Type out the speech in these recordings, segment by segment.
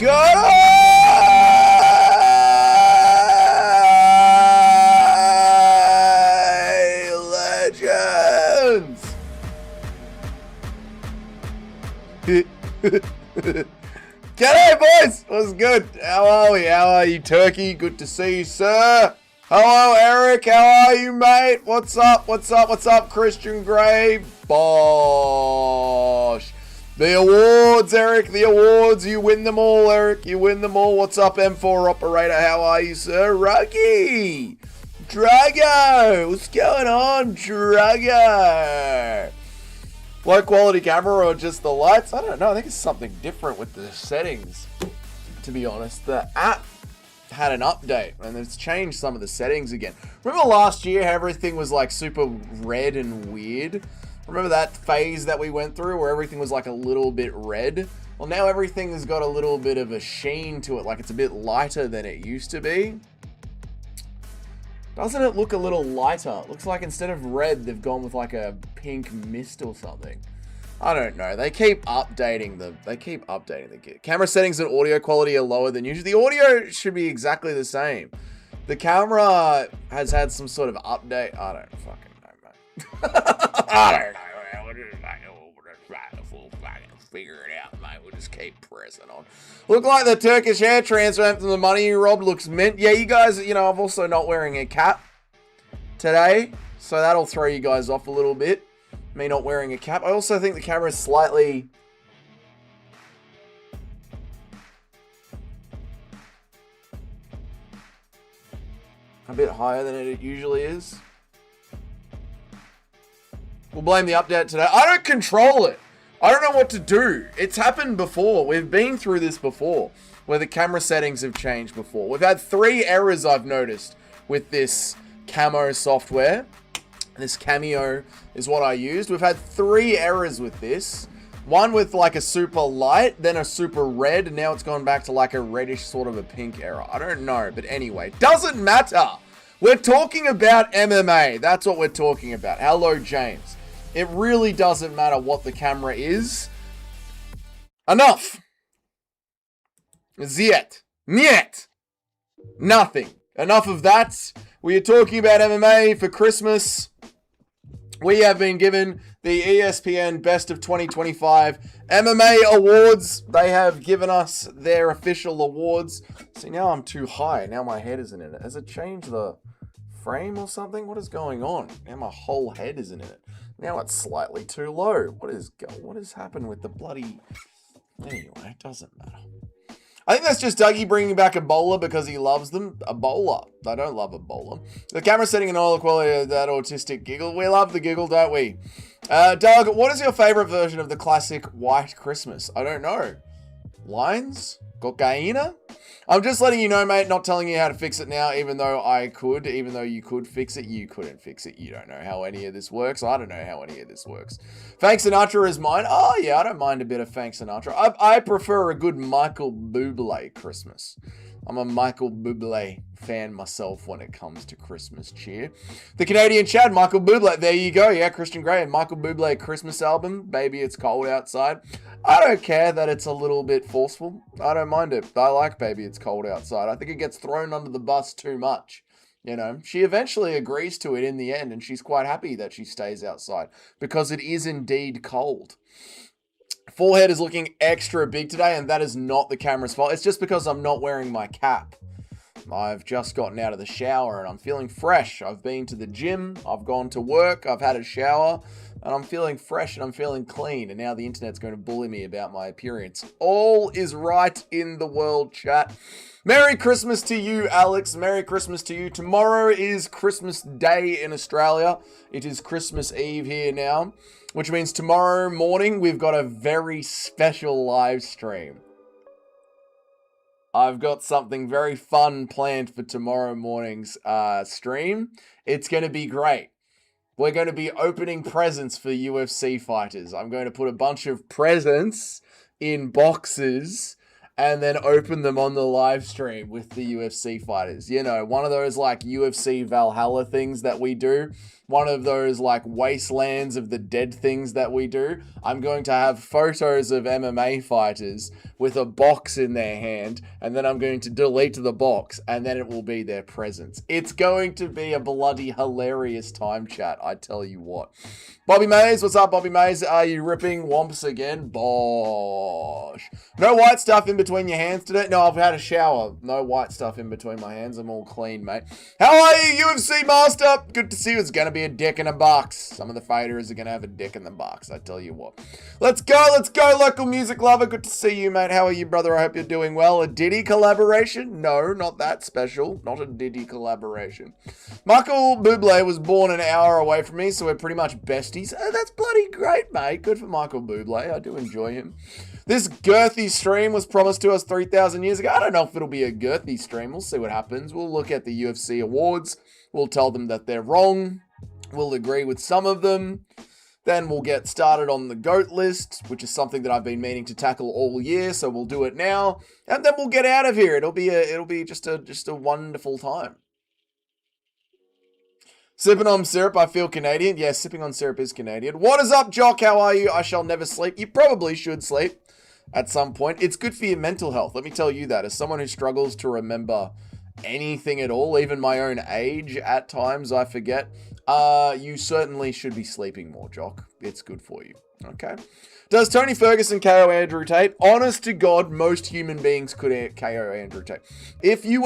Legends! G'day, boys! What's good? How are we? How are you, Turkey? Good to see you, sir. Hello, Eric. How are you, mate? What's up? What's up? What's up, Christian Gray? Bosh. The awards, Eric. The awards. You win them all, Eric. You win them all. What's up, M4 operator? How are you, sir? Rocky. Drago. What's going on, Drago? Low quality camera or just the lights? I don't know. I think it's something different with the settings, to be honest. The app had an update and it's changed some of the settings again. Remember last year how everything was like super red and weird? Remember that phase that we went through where everything was like a little bit red? Well, now everything has got a little bit of a sheen to it, like it's a bit lighter than it used to be. Doesn't it look a little lighter? It looks like instead of red, they've gone with like a pink mist or something. I don't know. They keep updating the kit. Camera settings and audio quality are lower than usual. The audio should be exactly the same. The camera has had some sort of update. I don't fucking know, mate. I don't know. We'll figure it out, mate. We'll just keep pressing on. Look like the Turkish hair transfer from the money you robbed looks mint. Yeah, you guys, you know, I'm also not wearing a cap today, so that'll throw you guys off a little bit. Me not wearing a cap. I also think the camera is slightly a bit higher than it usually is. We'll blame the update today. I don't control it. I don't know what to do. It's happened before. We've been through this before, where the camera settings have changed before. We've had 3 errors I've noticed with this camo software. This Cameo is what I used. We've had 3 errors with this. One with like a super light, then a super red, and now it's gone back to like a reddish sort of a pink error. I don't know, but anyway, doesn't matter. We're talking about MMA. That's what we're talking about. Hello, James. It really doesn't matter what the camera is. Enough. Niet. Nothing. Enough of that. We are talking about MMA for Christmas. We have been given the ESPN Best of 2025 MMA Awards. They have given us their official awards. See, now I'm too high. Now my head isn't in it. Has it changed the frame or something? What is going on? Now my whole head isn't in it. Now it's slightly too low. What has happened with the bloody... Anyway, it doesn't matter. I think that's just Dougie bringing back Ebola because he loves them. Ebola. I don't love Ebola. The camera setting and all the quality of that autistic giggle. We love the giggle, don't we? Doug, what is your favorite version of the classic White Christmas? I don't know. Lines? Cocaina? I'm just letting you know, mate, not telling you how to fix it now, even though you could fix it, you couldn't fix it. You don't know how any of this works. I don't know how any of this works. Frank Sinatra is mine. Oh, yeah, I don't mind a bit of Frank Sinatra. I prefer a good Michael Bublé Christmas. I'm a Michael Bublé fan myself when it comes to Christmas cheer. The Canadian Chad, Michael Bublé. There you go. Yeah, Christian Grey and Michael Bublé Christmas album. Baby, It's Cold Outside. I don't care that it's a little bit forceful. I don't mind it. I like Baby, It's Cold Outside. I think it gets thrown under the bus too much. You know, she eventually agrees to it in the end, and she's quite happy that she stays outside because it is indeed cold. Forehead is looking extra big today, and that is not the camera's fault. It's just because I'm not wearing my cap. I've just gotten out of the shower and I'm feeling fresh. I've been to the gym, I've gone to work, I've had a shower, and I'm feeling fresh and I'm feeling clean. And now the internet's going to bully me about my appearance. All is right in the world, chat. Merry Christmas to you, Alex. Merry Christmas to you. Tomorrow is Christmas Day in Australia. It is Christmas Eve here now, which means tomorrow morning we've got a very special live stream. I've got something very fun planned for tomorrow morning's stream. It's going to be great. We're going to be opening presents for UFC fighters. I'm going to put a bunch of presents in boxes and then open them on the live stream with the UFC fighters. You know, one of those like UFC Valhalla things that we do. One of those like wastelands of the dead things that we do. I'm going to have photos of MMA fighters with a box in their hand, and then I'm going to delete the box, and then it will be their presence. It's going to be a bloody hilarious time, chat, I tell you what. Bobby Mays, what's up, Bobby Mays? Are you ripping womps again? Bosh. No white stuff in between your hands today? No, I've had a shower. No white stuff in between my hands. I'm all clean, mate. How are you, UFC Master? Good to see you. It's going to be a dick in a box. Some of the fighters are going to have a dick in the box, I tell you what. Let's go, local music lover. Good to see you, mate. How are you, brother? I hope you're doing well. A Diddy collaboration? No, not that special. Not a Diddy collaboration. Michael Bublé was born an hour away from me, so we're pretty much besties. Oh, that's bloody great, mate. Good for Michael Bublé. I do enjoy him. This girthy stream was promised to us 3,000 years ago. I don't know if it'll be a girthy stream. We'll see what happens. We'll look at the UFC awards. We'll tell them that they're wrong. We'll agree with some of them. Then we'll get started on the GOAT list, which is something that I've been meaning to tackle all year, so we'll do it now. And then we'll get out of here. It'll be just a wonderful time. Sipping on syrup, I feel Canadian. Yeah, sipping on syrup is Canadian. What is up, Jock? How are you? I shall never sleep. You probably should sleep at some point. It's good for your mental health. Let me tell you that. As someone who struggles to remember anything at all, even my own age, at times I forget. You certainly should be sleeping more, Jock. It's good for you. Okay. Does Tony Ferguson KO Andrew Tate? Honest to God, most human beings could KO Andrew Tate. If you,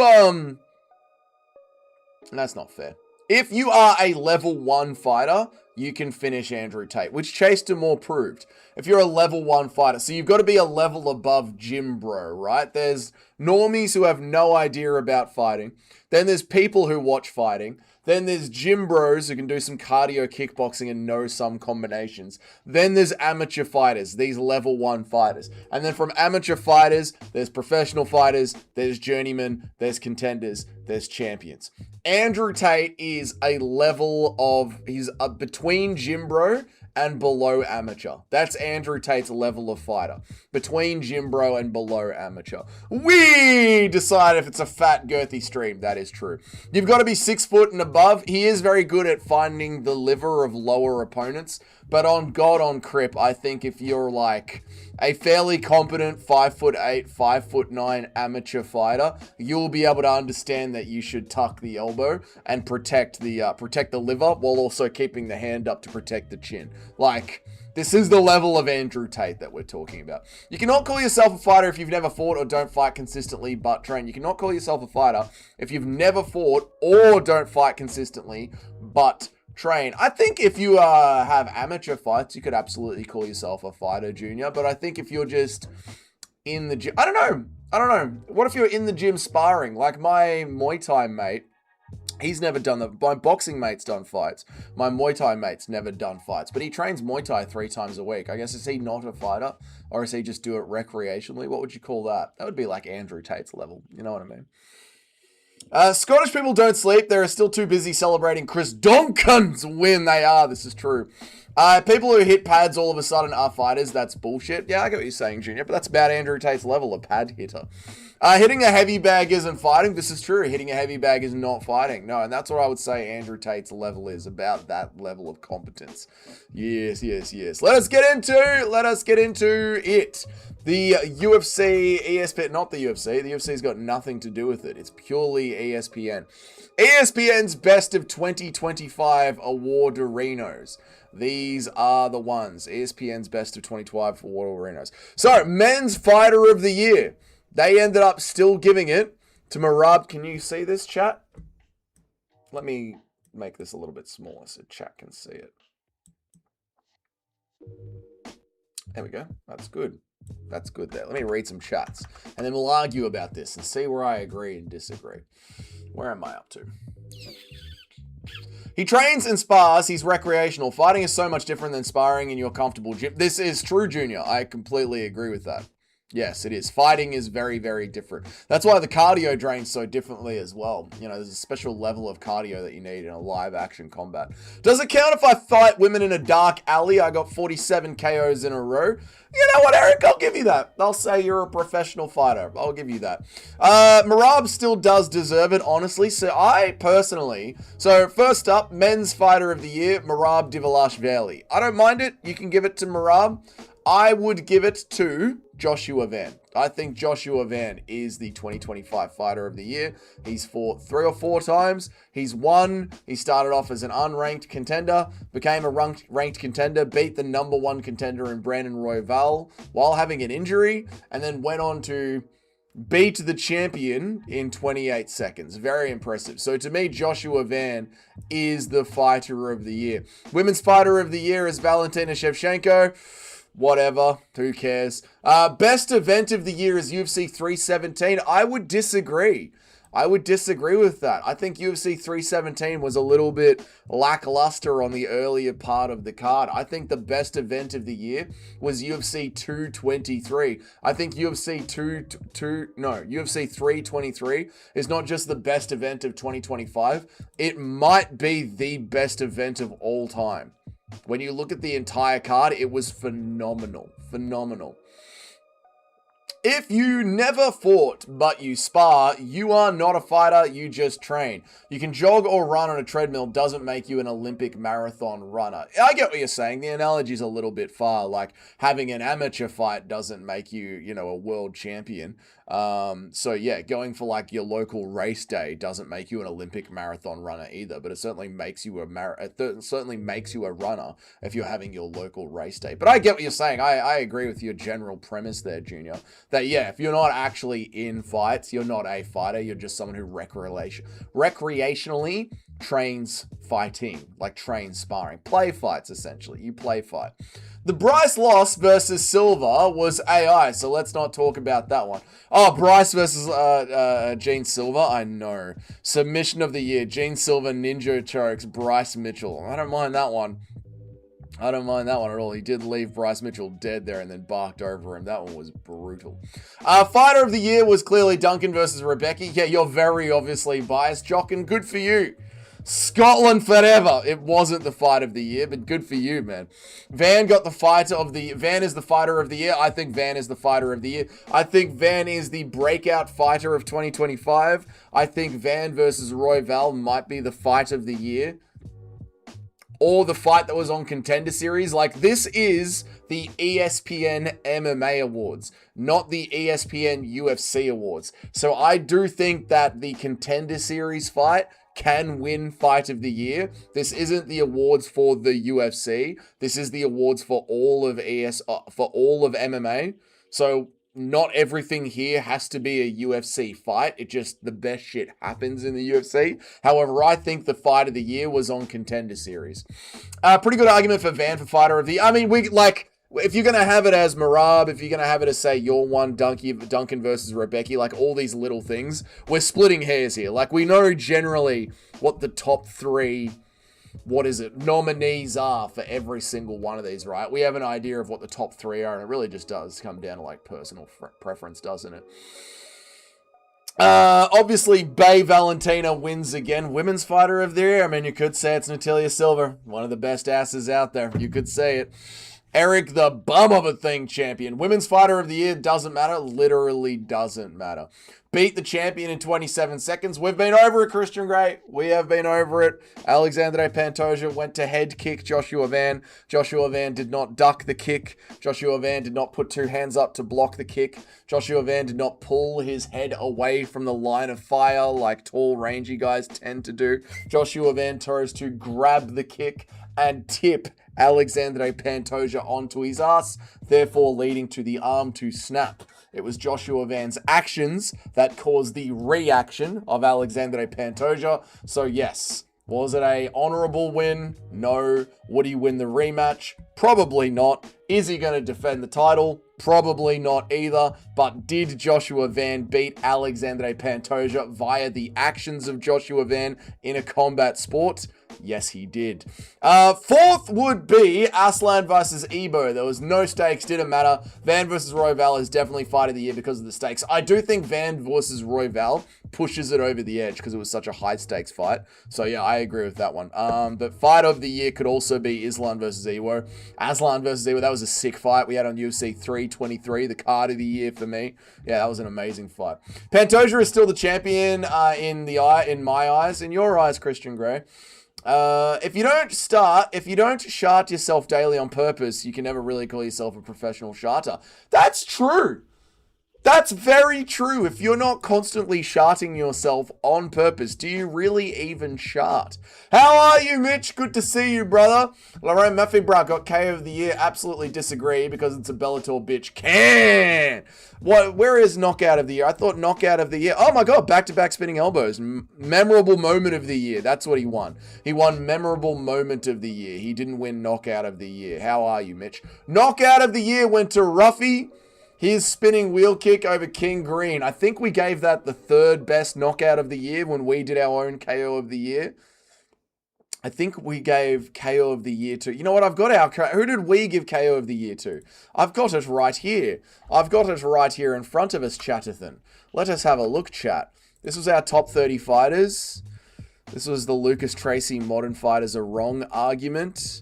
that's not fair. If you are a level 1 fighter, you can finish Andrew Tate, which Chase Demore proved. If you're a level 1 fighter, so you've got to be a level above Gym Bro, right? There's normies who have no idea about fighting. Then there's people who watch fighting. Then there's gym bros who can do some cardio kickboxing and know some combinations. Then there's amateur fighters, these level 1 fighters. And then from amateur fighters, there's professional fighters, there's journeymen, there's contenders, there's champions. Andrew Tate is a level of, he's between gym bro and below amateur. That's Andrew Tate's level of fighter. Between gym bro and below amateur. We decide if it's a fat, girthy stream. That is true. You've got to be 6 foot and above. He is very good at finding the liver of lower opponents. But on God, on Crip, I think if you're like a fairly competent 5'8", 5'9" amateur fighter, you'll be able to understand that you should tuck the elbow and protect the liver while also keeping the hand up to protect the chin. Like, this is the level of Andrew Tate that we're talking about. You cannot call yourself a fighter if you've never fought or don't fight consistently but train. You cannot call yourself a fighter if you've never fought or don't fight consistently but train. I think if you have amateur fights, you could absolutely call yourself a fighter, Junior. But I think if you're just in the gym, I don't know. What if you're in the gym sparring? Like my Muay Thai mate, he's never done that. My boxing mate's done fights. My Muay Thai mate's never done fights. But he trains Muay Thai 3 times a week. I guess, is he not a fighter? Or is he just do it recreationally? What would you call that? That would be like Andrew Tate's level. You know what I mean? Scottish people don't sleep. They're still too busy celebrating Chris Donkin's win. They are. This is true. People who hit pads all of a sudden are fighters. That's bullshit. Yeah, I get what you're saying, Junior, but that's about Andrew Tate's level, a pad hitter. Hitting a heavy bag isn't fighting. This is true. Hitting a heavy bag is not fighting. No, and that's what I would say Andrew Tate's level is, about that level of competence. Yes. Let us get into it. The UFC, ESPN, not the UFC. The UFC's got nothing to do with it. It's purely ESPN. ESPN's Best of 2025 award-arinos. These are the ones. ESPN's Best of 2025 award-arinos. So, Men's Fighter of the Year. They ended up still giving it to Merab. Can you see this, chat? Let me make this a little bit smaller so chat can see it. There we go. That's good. That's good there. Let me read some chats. And then we'll argue about this and see where I agree and disagree. Where am I up to? He trains and spars. He's recreational. Fighting is so much different than sparring in your comfortable gym. This is true, Junior. I completely agree with that. Yes, it is. Fighting is very, very different. That's why the cardio drains so differently as well. You know, there's a special level of cardio that you need in a live action combat. Does it count if I fight women in a dark alley? I got 47 KOs in a row. You know what, Eric? I'll give you that. I'll say you're a professional fighter. I'll give you that. Merab still does deserve it, honestly. So first up, men's fighter of the year, Merab Dvalishvili. I don't mind it. You can give it to Merab. I would give it to Joshua Van. I think Joshua Van is the 2025 fighter of the year. He's fought 3 or 4 times. He's won. He started off as an unranked contender, became a ranked contender, beat the number 1 contender in Brandon Royval while having an injury, and then went on to beat the champion in 28 seconds. Very impressive. So to me, Joshua Van is the fighter of the year. Women's fighter of the year is Valentina Shevchenko. Whatever, who cares? Best event of the year is UFC 317. I would disagree. With that. I think UFC 317 was a little bit lackluster on the earlier part of the card. I think the best event of the year was UFC 223. I think UFC 323 is not just the best event of 2025. It might be the best event of all time. When you look at the entire card, it was phenomenal. If you never fought, but you spar, you are not a fighter, you just train. You can jog or run on a treadmill, doesn't make you an Olympic marathon runner. I get what you're saying. The analogy's a little bit far, like having an amateur fight doesn't make you, a world champion. So yeah, going for like your local race day doesn't make you an Olympic marathon runner either, but it certainly makes you a runner if you're having your local race day. But I get what you're saying. I agree with your general premise there, Junior. That yeah, if you're not actually in fights, you're not a fighter. You're just someone who recreationally trains fighting, like trains sparring, play fights essentially. You play fight. The Bryce loss versus Silva was AI, so let's not talk about that one. Oh, Bryce versus Gene Silva, I know. Submission of the year, Gene Silva ninja chokes Bryce Mitchell. I don't mind that one. At all. He did leave Bryce Mitchell dead there and then barked over him. That one was brutal. Fighter of the year was clearly Duncan versus Rebecca. Yeah, you're very obviously biased, Jockin. Good for you. Scotland forever. It wasn't the fight of the year, but good for you, man. Van is the fighter of the year. I think Van is the fighter of the year. I think Van is the breakout fighter of 2025. I think Van versus Royval might be the fight of the year. Or the fight that was on Contender Series. Like, this is the ESPN MMA Awards, not the ESPN UFC Awards. So I do think that the Contender Series fight can win Fight of the Year. This isn't the awards for the UFC. This is the awards for all of MMA. So not everything here has to be a UFC fight. It just, the best shit happens in the UFC. However, I think the fight of the year was on Contender Series. Pretty good argument for Van for fighter of the year. I mean, if you're going to have it as Merab, if you're going to have it as, say, your one, Duncan versus Rebecca, like all these little things, we're splitting hairs here. Like, we know generally what the top 3 nominees are for every single one of these, right? We have an idea of what the top 3 are, and it really just does come down to like personal preference, doesn't it? Obviously, Bay Valentina wins again. Women's fighter of the year. I mean, you could say it's Natalia Silva, one of the best asses out there. You could say it. Eric, the bum of a thing champion. Women's fighter of the year doesn't matter. Literally doesn't matter. Beat the champion in 27 seconds. We've been over it, Christian Gray. We have been over it. Alexandre Pantoja went to head kick Joshua Van. Joshua Van did not duck the kick. Joshua Van did not put 2 hands up to block the kick. Joshua Van did not pull his head away from the line of fire like tall, rangy guys tend to do. Joshua Van chose to grab the kick and tip Alexandre Pantoja onto his ass, therefore leading to the arm to snap. It was Joshua Van's actions that caused the reaction of Alexandre Pantoja. So yes, was it a honorable win? No. Would he win the rematch? Probably not. Is he going to defend the title? Probably not either. But did Joshua Van beat Alexandre Pantoja via the actions of Joshua Van in a combat sport? Yes, he did. Fourth would be Aslan versus Ebo. There was no stakes, didn't matter. Van versus Royval is definitely fight of the year because of the stakes. I do think Van versus Royval pushes it over the edge because it was such a high stakes fight. So yeah, I agree with that one. But fight of the year could also be Islam versus Ewo. Aslan versus Ewo, that was a sick fight we had on UFC 323, the card of the year for me. Yeah, that was an amazing fight. Pantoja is still the champion in my eyes, in your eyes, Christian Grey. If you don't shart yourself daily on purpose, you can never really call yourself a professional sharter. That's true. That's very true. If you're not constantly sharting yourself on purpose, do you really even shart? How are you, Mitch? Good to see you, brother. Lorraine Murphy-Brown got KO of the year. Absolutely disagree because it's a Bellator bitch. Can. What? Where is knockout of the year? I thought knockout of the year. Oh my God, back-to-back spinning elbows. Memorable moment of the year. That's what he won. He won memorable moment of the year. He didn't win knockout of the year. How are you, Mitch? Knockout of the year went to Ruffy. His spinning wheel kick over King Green. I think we gave that the third best knockout of the year when we did our own KO of the year. I think we gave KO of the year to... You know what? I've got our... Who did we give KO of the year to? I've got it right here. I've got it right here in front of us, Chatterton. Let us have a look, chat. This was our top 30 fighters. This was the Lucas Tracy Modern Fighters Are Wrong argument.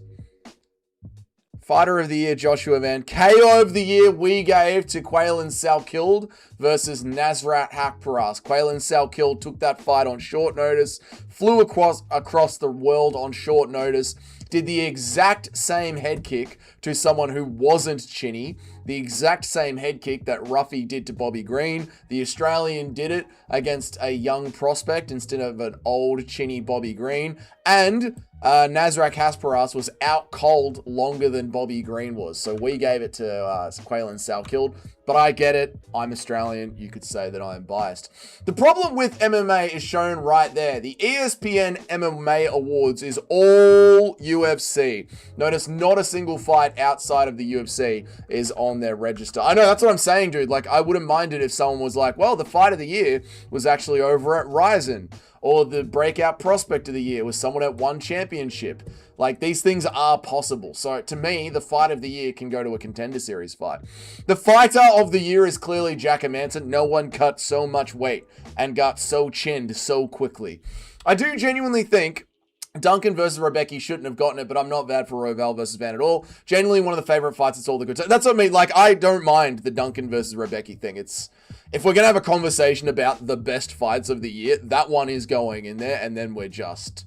Fighter of the year, Joshua Van. KO of the year we gave to Quaylin Salkild versus Nasrat Hakparas. Quaylin Salkild took that fight on short notice, flew across the world on short notice, did the exact same head kick to someone who wasn't Chinny, the exact same head kick that Ruffy did to Bobby Green. The Australian did it against a young prospect instead of an old Chinny Bobby Green, and Nasrat Kasparas was out cold longer than Bobby Green was. So we gave it to Quaylin Salkild. But I get it. I'm Australian. You could say that I'm biased. The problem with MMA is shown right there. The ESPN MMA Awards is all UFC. Notice not a single fight outside of the UFC is on their register. I know, that's what I'm saying, dude. Like, I wouldn't mind it if someone was like, well, the fight of the year was actually over at Ryzen. Or the breakout prospect of the year was someone at one championship. Like, these things are possible. So, to me, the fight of the year can go to a contender series fight. The fighter of the year is clearly Jack Manson. No one cut so much weight and got so chinned so quickly. I do genuinely think Duncan versus Rebecca shouldn't have gotten it, but I'm not bad for Royval versus Van at all. Genuinely one of the favorite fights. It's all the good. That's what I mean. Like, I don't mind the Duncan versus Rebecca thing. If we're going to have a conversation about the best fights of the year, that one is going in there, and then we're just...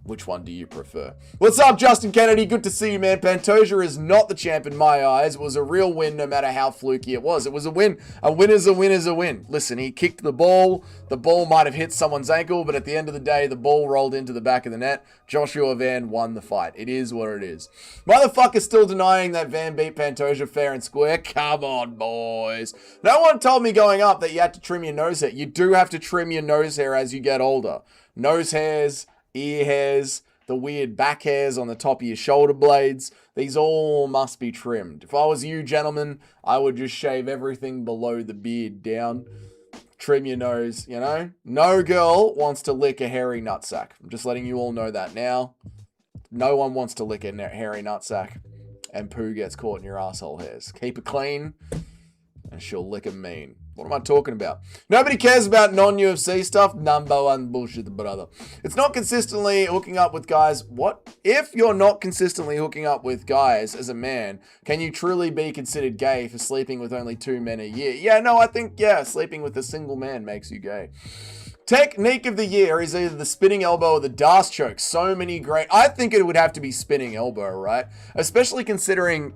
Which one do you prefer? What's up, Justin Kennedy? Good to see you, man. Pantoja is not the champ in my eyes. It was a real win, no matter how fluky it was. It was a win. A win is a win is a win. Listen, he kicked the ball. The ball might have hit someone's ankle, but at the end of the day, the ball rolled into the back of the net. Joshua Van won the fight. It is what it is. Motherfucker's still denying that Van beat Pantoja fair and square. Come on, boys. No one told me going up that you had to trim your nose hair. You do have to trim your nose hair as you get older. Nose hairs, ear hairs, the weird back hairs on the top of your shoulder blades. These all must be trimmed. If I was you, gentlemen, I would just shave everything below the beard down. Trim your nose, you know? No girl wants to lick a hairy nutsack. I'm just letting you all know that now. No one wants to lick a hairy nutsack. And poo gets caught in your asshole hairs. Keep it clean, and she'll lick 'em mean. What am I talking about? Nobody cares about non-UFC stuff. Number one bullshit, brother. It's not consistently hooking up with guys. What? If you're not consistently hooking up with guys as a man, can you truly be considered gay for sleeping with only 2 men a year? Yeah, no, I think, yeah, sleeping with a single man makes you gay. Technique of the year is either the spinning elbow or the Darce choke. So many great... I think it would have to be spinning elbow, right? Especially considering...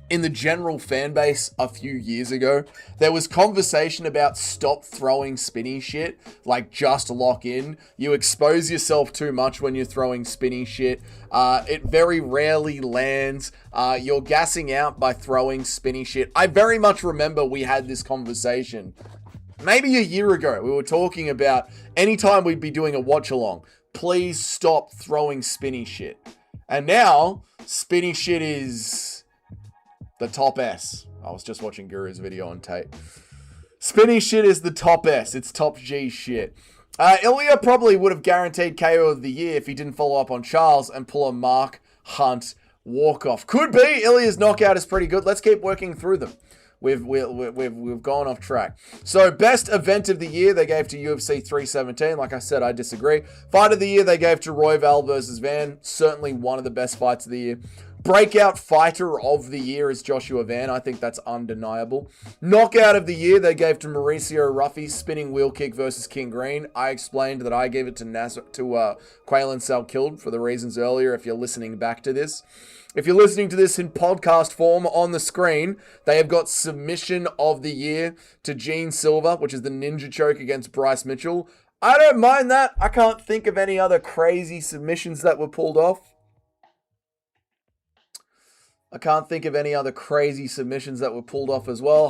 in the general fan base a few years ago, there was conversation about stop throwing spinny shit, like just lock in. You expose yourself too much when you're throwing spinny shit. It very rarely lands. You're gassing out by throwing spinny shit. I very much remember we had this conversation maybe a year ago. We were talking about anytime we'd be doing a watch along, please stop throwing spinny shit. And now spinny shit is... the top S. I was just watching Guru's video on tape. Spinny shit is the top S. It's top G shit. Ilya probably would have guaranteed KO of the year if he didn't follow up on Charles and pull a Mark Hunt walk-off. Could be. Ilya's knockout is pretty good. Let's keep working through them. We've gone off track. So, best event of the year, they gave to UFC 317. Like I said, I disagree. Fight of the year, they gave to Royval versus Van. Certainly one of the best fights of the year. Breakout fighter of the year is Joshua Van. I think that's undeniable. Knockout of the year, they gave to Mauricio Ruffy, spinning wheel kick versus King Green. I explained that I gave it to Quaylen Salkilde for the reasons earlier, if you're listening back to this. If you're listening to this in podcast form on the screen, they have got submission of the year to Gene Silva, which is the ninja choke against Bryce Mitchell. I don't mind that. I can't think of any other crazy submissions that were pulled off. As well.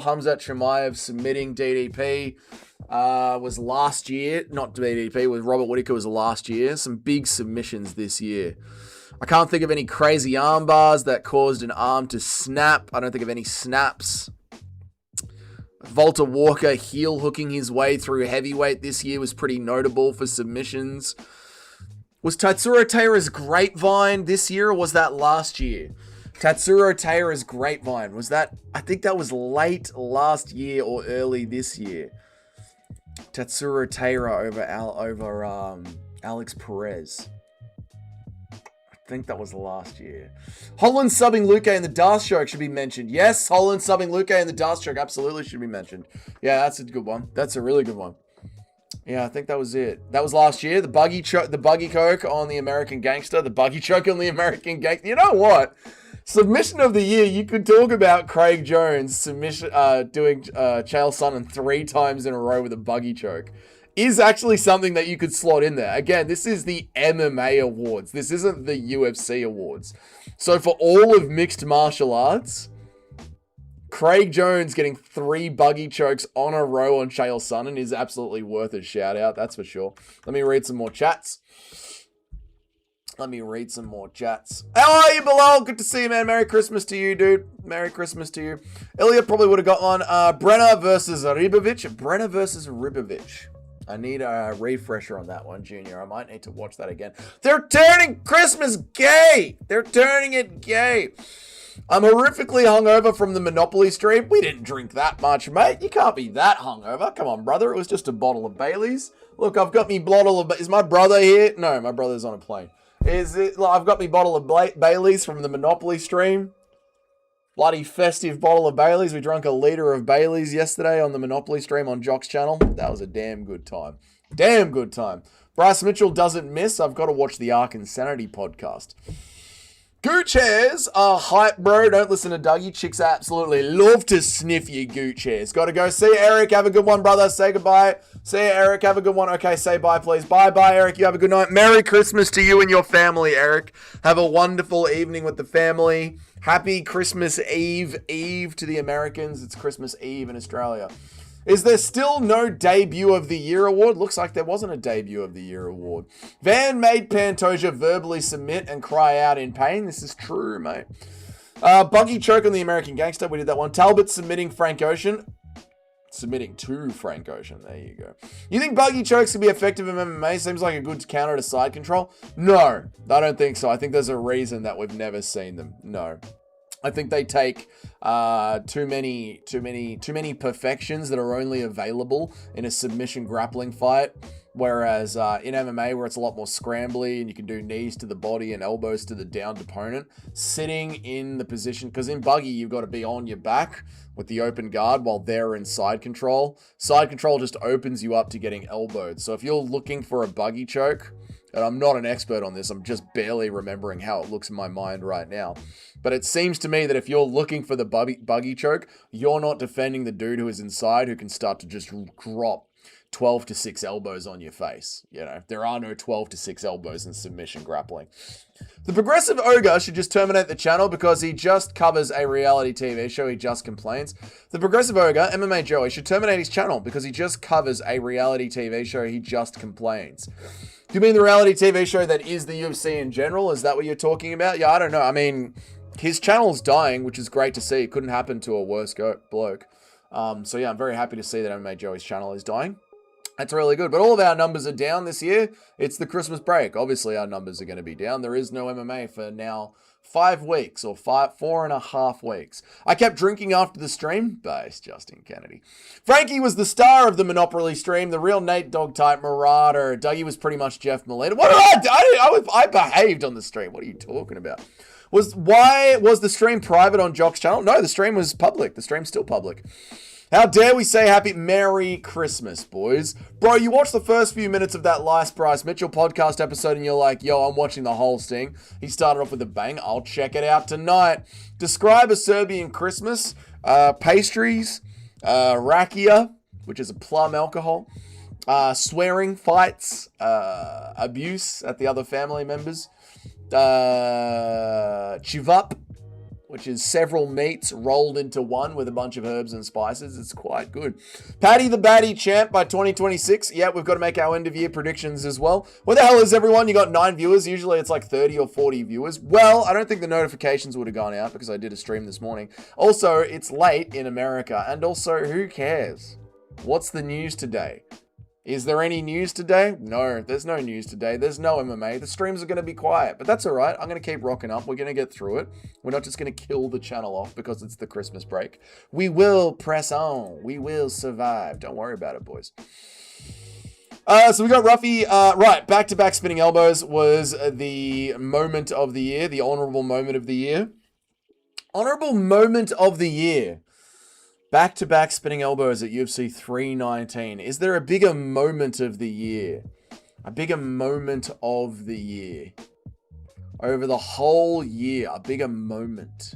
Hamzat Chimaev submitting DDP was last year. Not DDP, with Robert Whittaker was last year. Some big submissions this year. I can't think of any crazy arm bars that caused an arm to snap. I don't think of any snaps. Volta Walker heel hooking his way through heavyweight this year was pretty notable for submissions. Was Tatsuro Taira's Grapevine this year, or was that last year? Tatsuro Taira's Grapevine. Was that... I think that was late last year or early this year. Tatsuro Taira over Alex Perez. I think that was last year. Holland subbing Luque in the Darth Choke should be mentioned. Yes, Holland subbing Luque in the Darth Choke absolutely should be mentioned. Yeah, that's a good one. That's a really good one. Yeah, I think that was it. That was last year. The buggy coke on the American Gangster. The buggy choke on the American Gangster. You know what? Submission of the year, you could talk about Craig Jones doing Chael Sonnen 3 times in a row with a buggy choke. Is actually something that you could slot in there. Again, this is the MMA awards. This isn't the UFC awards. So for all of mixed martial arts, Craig Jones getting 3 buggy chokes on a row on Chael Sonnen is absolutely worth a shout out. That's for sure. Let me read some more chats. How are you, Bilal? Good to see you, man. Merry Christmas to you, dude. Merry Christmas to you. Ilya probably would have got one. Brenner versus Ribovich. I need a refresher on that one, Junior. I might need to watch that again. They're turning Christmas gay. They're turning it gay. I'm horrifically hungover from the Monopoly stream. We didn't drink that much, mate. You can't be that hungover. Come on, brother. It was just a bottle of Baileys. Look, I've got me bottle of... Is my brother here? No, my brother's on a plane. I've got me bottle of Baileys from the Monopoly stream. Bloody festive bottle of Baileys. We drank a litre of Baileys yesterday on the Monopoly stream on Jock's channel. That was a damn good time. Bryce Mitchell doesn't miss. I've got to watch the Ark Insanity podcast. Gooch hairs are hype, bro. Don't listen to Dougie. Chicks absolutely love to sniff your gooch hairs. Got to go. See you, Eric. Have a good one, brother. Say goodbye. See you, Eric. Have a good one. Okay, say bye, please. Bye, Eric. You have a good night. Merry Christmas to you and your family, Eric. Have a wonderful evening with the family. Happy Christmas Eve to the Americans. It's Christmas Eve in Australia. Is there still no Debut of the Year award? Looks like there wasn't a Debut of the Year award. Van made Pantoja verbally submit and cry out in pain. This is true, mate. Buggy choke on the American Gangster. We did that one. Talbot submitting Frank Ocean. Submitting to Frank Ocean. There you go. You think buggy chokes can be effective in MMA? Seems like a good counter to side control. No, I don't think so. I think there's a reason that we've never seen them. No. I think they take too many perfections that are only available in a submission grappling fight. Whereas in MMA, where it's a lot more scrambly and you can do knees to the body and elbows to the downed opponent, sitting in the position, because in buggy, you've got to be on your back with the open guard while they're in side control. Side control just opens you up to getting elbowed. So if you're looking for a buggy choke, and I'm not an expert on this, I'm just barely remembering how it looks in my mind right now. But it seems to me that if you're looking for the buggy choke, you're not defending the dude who is inside who can start to just drop 12 to 6 elbows on your face. You know, there are no 12 to 6 elbows in submission grappling. The Progressive Ogre should just terminate the channel because he just covers a reality TV show. He just complains. The Progressive Ogre, MMA Joey, should terminate his channel because he just covers a reality TV show. He just complains. Do you mean the reality TV show that is the UFC in general? Is that what you're talking about? Yeah, I don't know. I mean, his channel's dying, which is great to see. It couldn't happen to a worse bloke. So yeah, I'm very happy to see that MMA Joey's channel is dying. That's really good. But all of our numbers are down this year. It's the Christmas break. Obviously, our numbers are going to be down. There is no MMA for now 5 weeks or 4.5 weeks. I kept drinking after the stream. Base Justin Kennedy. Frankie was the star of the Monopoly stream. The real Nate Dog type Marauder. Dougie was pretty much Jeff Molina. What did I do? I behaved on the stream. What are you talking about? Why was the stream private on Jock's channel? No, the stream was public. The stream's still public. How dare we say happy Merry Christmas, boys. Bro, you watched the first few minutes of that last Bryce Mitchell podcast episode and you're like, yo, I'm watching the whole thing. He started off with a bang. I'll check it out tonight. Describe a Serbian Christmas. Pastries. Rakia, which is a plum alcohol. Swearing, fights. Abuse at the other family members. Chivup, which is several meats rolled into one with a bunch of herbs and spices. It's quite good. Paddy the Batty champ by 2026. Yeah, we've got to make our end of year predictions as well. Where the hell is everyone? You got 9 viewers. Usually it's like 30 or 40 viewers. Well, I don't think the notifications would have gone out because I did a stream this morning. Also, it's late in America. And also, who cares? What's the news today? Is there any news today? No, there's no news today. There's no MMA. The streams are going to be quiet, but that's all right. I'm going to keep rocking up. We're going to get through it. We're not just going to kill the channel off because it's the Christmas break. We will press on. We will survive. Don't worry about it, boys. So we got Ruffy. Right, back-to-back spinning elbows was the moment of the year, the honorable moment of the year. Honorable moment of the year. Back-to-back spinning elbows at UFC 319. Is there a bigger moment of the year? A bigger moment of the year. Over the whole year, a bigger moment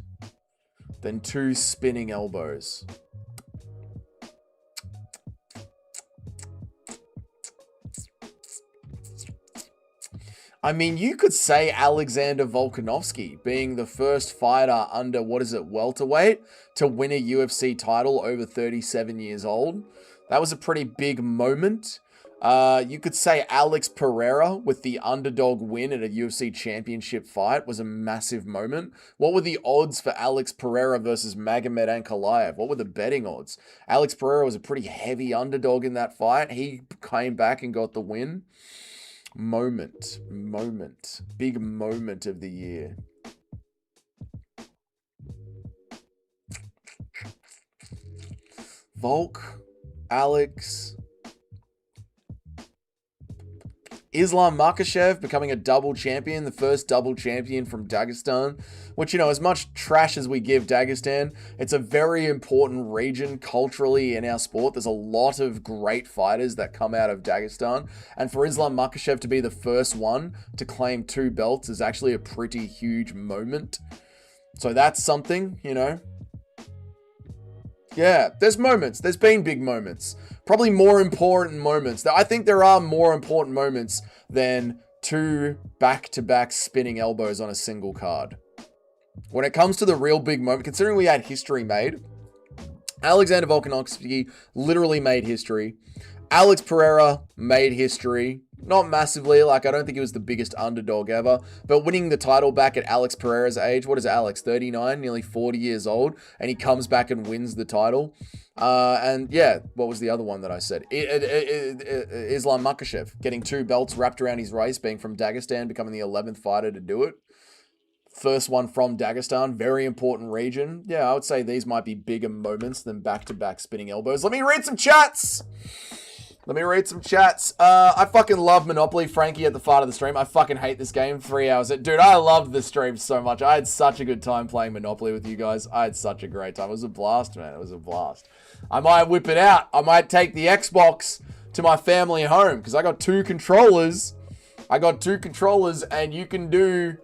than 2 spinning elbows. I mean, you could say Alexander Volkanovski being the first fighter under, welterweight to win a UFC title over 37 years old. That was a pretty big moment. You could say Alex Pereira with the underdog win at a UFC championship fight was a massive moment. What were the odds for Alex Pereira versus Magomed Ankalaev? What were the betting odds? Alex Pereira was a pretty heavy underdog in that fight. He came back and got the win. Moment, big moment of the year. Volk, Alex, Islam Makhachev becoming a double champion, the first double champion from Dagestan, which, you know, as much trash as we give Dagestan, it's a very important region culturally in our sport. There's a lot of great fighters that come out of Dagestan, and for Islam Makhachev to be the first one to claim 2 belts is actually a pretty huge moment. So that's something, you know. Yeah, there's moments. There's been big moments. Probably more important moments. I think there are more important moments than 2 back-to-back spinning elbows on a single card. When it comes to the real big moment, considering we had history made, Alexander Volkanovski literally made history. Alex Pereira made history. Not massively, like I don't think he was the biggest underdog ever, but winning the title back at Alex Pereira's age, what is Alex, 39, nearly 40 years old, and he comes back and wins the title. And yeah, what was the other one that I said? Islam Makhachev, getting 2 belts wrapped around his waist, being from Dagestan, becoming the 11th fighter to do it. First one from Dagestan, very important region. Yeah, I would say these might be bigger moments than back-to-back spinning elbows. Let me read some chats! I fucking love Monopoly. Frankie at the start of the stream. I fucking hate this game. 3 hours. Dude, I loved this stream so much. I had such a good time playing Monopoly with you guys. I had such a great time. It was a blast, man. It was a blast. I might whip it out. I might take the Xbox to my family at home because I got 2 controllers. And you can do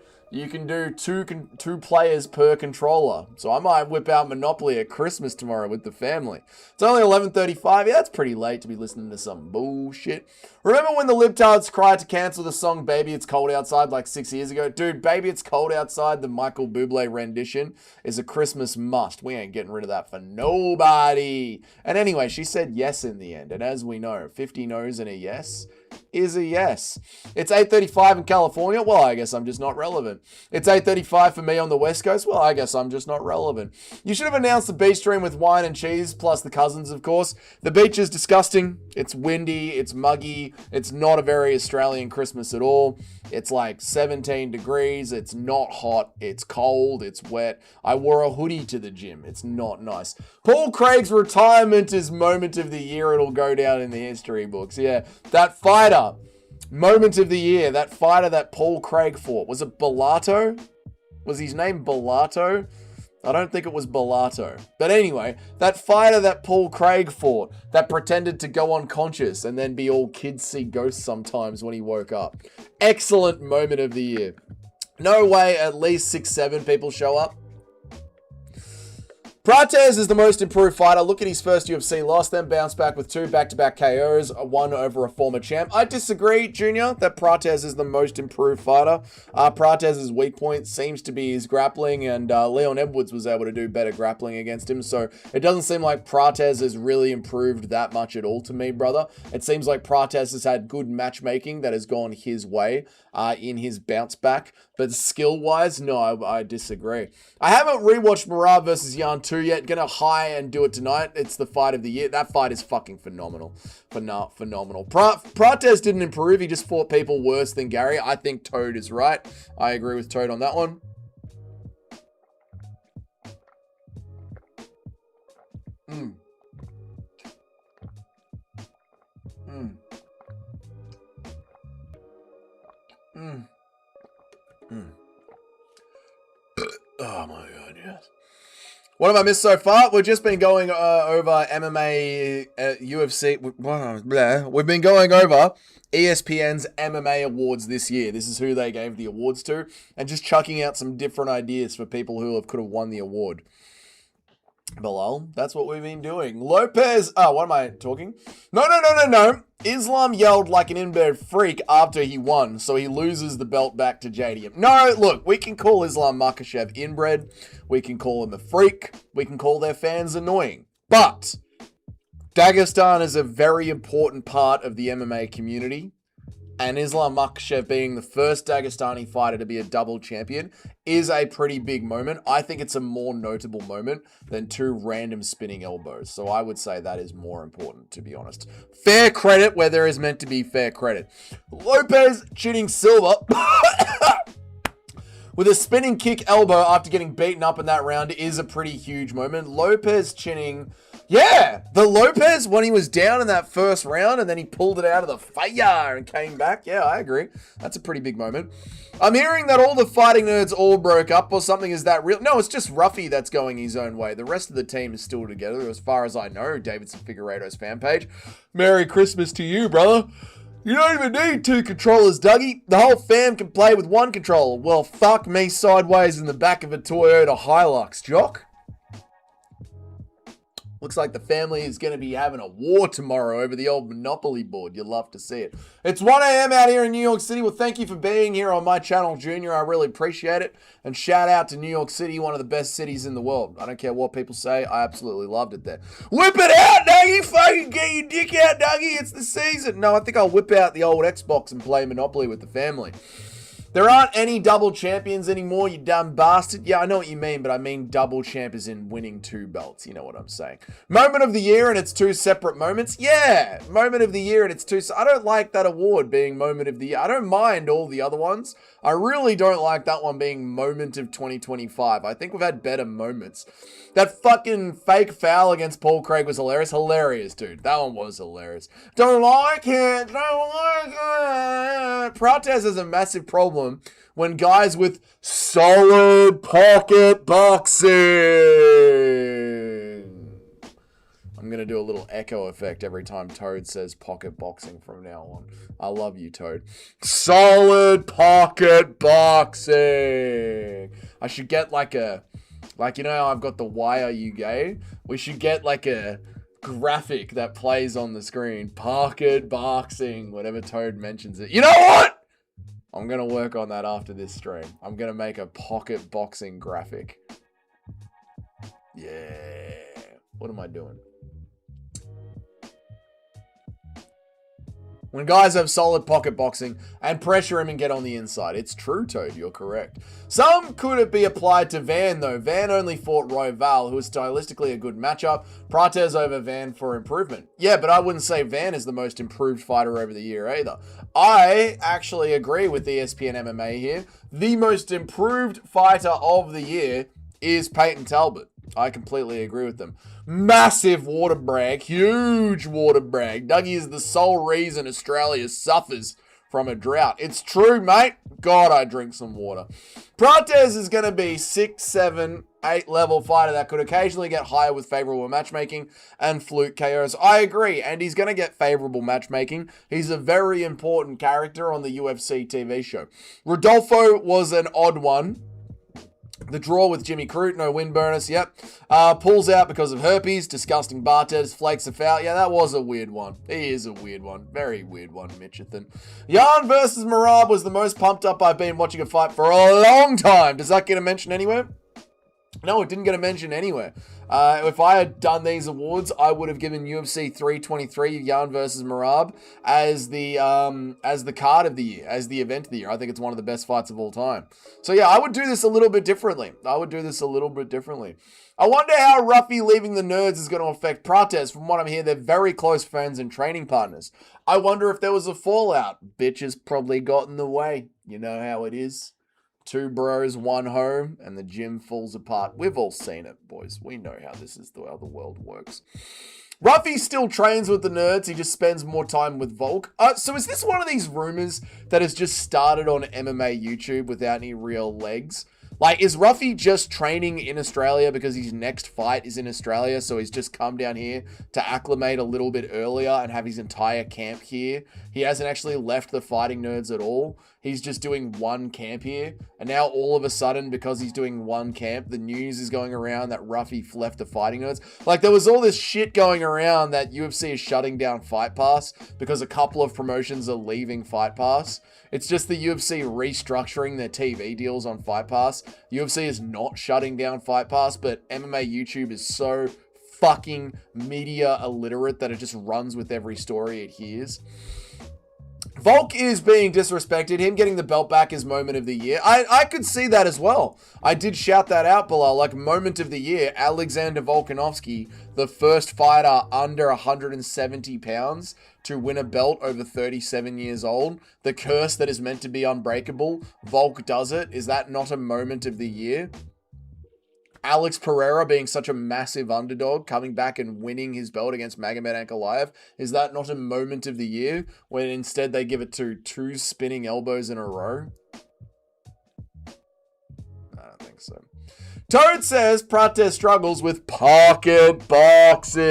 2 players per controller. So I might whip out Monopoly at Christmas tomorrow with the family. It's only 11:35. Yeah, that's pretty late to be listening to some bullshit. Remember when the libtards cried to cancel the song Baby It's Cold Outside like 6 years ago? Dude, Baby It's Cold Outside, the Michael Bublé rendition, is a Christmas must. We ain't getting rid of that for nobody. And anyway, she said yes in the end. And as we know, 50 no's and a yes is a yes. It's 8:35 in California. Well, I guess I'm just not relevant. It's 8:35 for me on the West Coast. Well, I guess I'm just not relevant. You should have announced the beach stream with wine and cheese, plus the cousins, of course. The beach is disgusting. It's windy. It's muggy. It's not a very Australian Christmas at all. It's like 17 degrees. It's not hot. It's cold. It's wet. I wore a hoodie to the gym. It's not nice. Paul Craig's retirement is moment of the year. It'll go down in the history books. Yeah, that fighter, moment of the year. That fighter that Paul Craig fought. Was it Bellato? Was his name Bellato? I don't think it was Bellato. But anyway, that fighter that Paul Craig fought, that pretended to go unconscious and then be all kids see ghosts sometimes when he woke up. Excellent moment of the year. No way at least 6-7 people show up. Prates is the most improved fighter. Look at his first UFC loss, then bounced back with 2 back-to-back KOs, one over a former champ. I disagree, Junior, that Prates is the most improved fighter. Prates' weak point seems to be his grappling, and Leon Edwards was able to do better grappling against him, so it doesn't seem like Prates has really improved that much at all to me, brother. It seems like Prates has had good matchmaking that has gone his way in his bounce back, but skill-wise, no, I disagree. I haven't rewatched Murad versus Yan 2 yet. Gonna high and do it tonight. It's the fight of the year. That fight is fucking phenomenal. Phenomenal. Prates didn't improve. He just fought people worse than Gary. I think Toad is right. I agree with Toad on that one. Oh my god, yes. What have I missed so far? We've just been going over MMA, UFC. We've been going over ESPN's MMA awards this year. This is who they gave the awards to, and just chucking out some different ideas for people who could have won the award. Bilal, that's what we've been doing. Lopez, what am I talking? No. Islam yelled like an inbred freak after he won, so he loses the belt back to JDM. No, look, we can call Islam Makhachev inbred. We can call him a freak. We can call their fans annoying. But Dagestan is a very important part of the MMA community. And Islam Makhachev being the first Dagestani fighter to be a double champion is a pretty big moment. I think it's a more notable moment than 2 random spinning elbows. So I would say that is more important, to be honest. Fair credit where there is meant to be fair credit. Lopez chinning Silva with a spinning kick elbow after getting beaten up in that round is a pretty huge moment. Lopez chinning... Yeah, the Lopez when he was down in that first round and then he pulled it out of the fire and came back. Yeah, I agree. That's a pretty big moment. I'm hearing that all the fighting nerds all broke up or something. Is that real? No, it's just Ruffy that's going his own way. The rest of the team is still together as far as I know. Davidson Figueiredo's fan page. Merry Christmas to you, brother. You don't even need 2 controllers, Dougie. The whole fam can play with 1 controller. Well, fuck me sideways in the back of a Toyota Hilux, Jock. Looks like the family is going to be having a war tomorrow over the old Monopoly board. You'll love to see it. It's 1 a.m. out here in New York City. Well, thank you for being here on my channel, Junior. I really appreciate it. And shout out to New York City, one of the best cities in the world. I don't care what people say. I absolutely loved it there. Whip it out, Dougie. Fucking get your dick out, Dougie. It's the season. No, I think I'll whip out the old Xbox and play Monopoly with the family. There aren't any double champions anymore, you dumb bastard. Yeah, I know what you mean, but I mean double champ is in winning 2 belts. You know what I'm saying. Moment of the year and it's 2 separate moments. Yeah, moment of the year and it's 2. I don't like that award being moment of the year. I don't mind all the other ones. I really don't like that one being moment of 2025. I think we've had better moments. That fucking fake foul against Paul Craig was hilarious. Hilarious, dude. That one was hilarious. Don't like it. Don't like it. Prates has a massive problem when guys with solid pocket boxing. I'm going to do a little echo effect every time Toad says pocket boxing from now on. I love you, Toad. Solid pocket boxing. I should get like a... Like, you know how I've got the Why Are You Gay? We should get like a graphic that plays on the screen. Pocket boxing, whatever Toad mentions it. You know what? I'm going to work on that after this stream. I'm going to make a pocket boxing graphic. Yeah. What am I doing? When guys have solid pocket boxing and pressure him and get on the inside. It's true, Toad. You're correct. Some could it be applied to Van, though. Van only fought Royval, who was stylistically a good matchup. Prates over Van for improvement. Yeah, but I wouldn't say Van is the most improved fighter over the year either. I actually agree with ESPN MMA here. The most improved fighter of the year is Peyton Talbot. I completely agree with them. Massive water brag. Huge water brag. Dougie is the sole reason Australia suffers from a drought. It's true, mate. God, I drink some water. Prates is going to be 6, 7, 8 level fighter that could occasionally get higher with favorable matchmaking and fluke KOs. I agree, and he's going to get favorable matchmaking. He's a very important character on the UFC TV show. Rodolfo was an odd one. The draw with Jimmy Crute, no win bonus, yep. Pulls out because of herpes, disgusting Bartez, flakes a foul. Yeah, that was a weird one. He is a weird one. Very weird one, Mitchathan. Yarn versus Marab was the most pumped up I've been watching a fight for a long time. Does that get a mention anywhere? No, it didn't get a mention anywhere. If I had done these awards, I would have given UFC 323 Yarn versus Marab as the card of the year, as the event of the year. I think it's one of the best fights of all time. So yeah, I would do this a little bit differently. I wonder how Ruffy leaving the nerds is going to affect Prates. From what I'm hearing, they're very close friends and training partners. I wonder if there was a fallout. Bitches probably got in the way. You know how it is. 2 bros, 1 home, and the gym falls apart. We've all seen it, boys. We know how this is how the world works. Ruffy still trains with the nerds. He just spends more time with Volk. So is this one of these rumors that has just started on MMA YouTube without any real legs? Like, is Ruffy just training in Australia because his next fight is in Australia, so he's just come down here to acclimate a little bit earlier and have his entire camp here? He hasn't actually left the fighting nerds at all. He's just doing one camp here. And now all of a sudden, because he's doing one camp, the news is going around that Ruffy left the fighting nerds. Like, there was all this shit going around that UFC is shutting down Fight Pass because a couple of promotions are leaving Fight Pass. It's just the UFC restructuring their TV deals on Fight Pass. UFC is not shutting down Fight Pass, but MMA YouTube is so fucking media illiterate that it just runs with every story it hears. Volk is being disrespected. Him getting the belt back is moment of the year. I could see that as well. I did shout that out below. Like, moment of the year, Alexander Volkanovski, the first fighter under 170 pounds to win a belt over 37 years old. The curse that is meant to be unbreakable. Volk does it. Is that not a moment of the year? Alex Pereira being such a massive underdog, coming back and winning his belt against Magomed Ankalaev. Is that not a moment of the year when instead they give it to 2 spinning elbows in a row? I don't think so. Toad says Prates struggles with pocket boxing.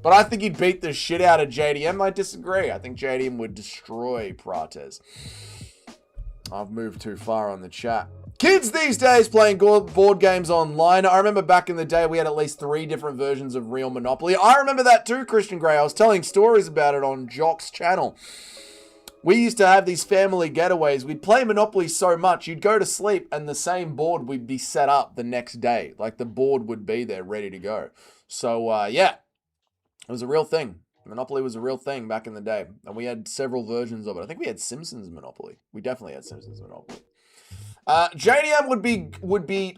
But I think he'd beat the shit out of JDM. I disagree. I think JDM would destroy Prates. I've moved too far on the chat. Kids these days playing board games online. I remember back in the day we had at least 3 different versions of Real Monopoly. I remember that too, Christian Grey. I was telling stories about it on Jock's channel. We used to have these family getaways. We'd play Monopoly so much, you'd go to sleep and the same board would be set up the next day. Like, the board would be there ready to go. So, yeah, it was a real thing. Monopoly was a real thing back in the day. And we had several versions of it. I think we had Simpsons Monopoly. We definitely had Simpsons Monopoly. JDM would be.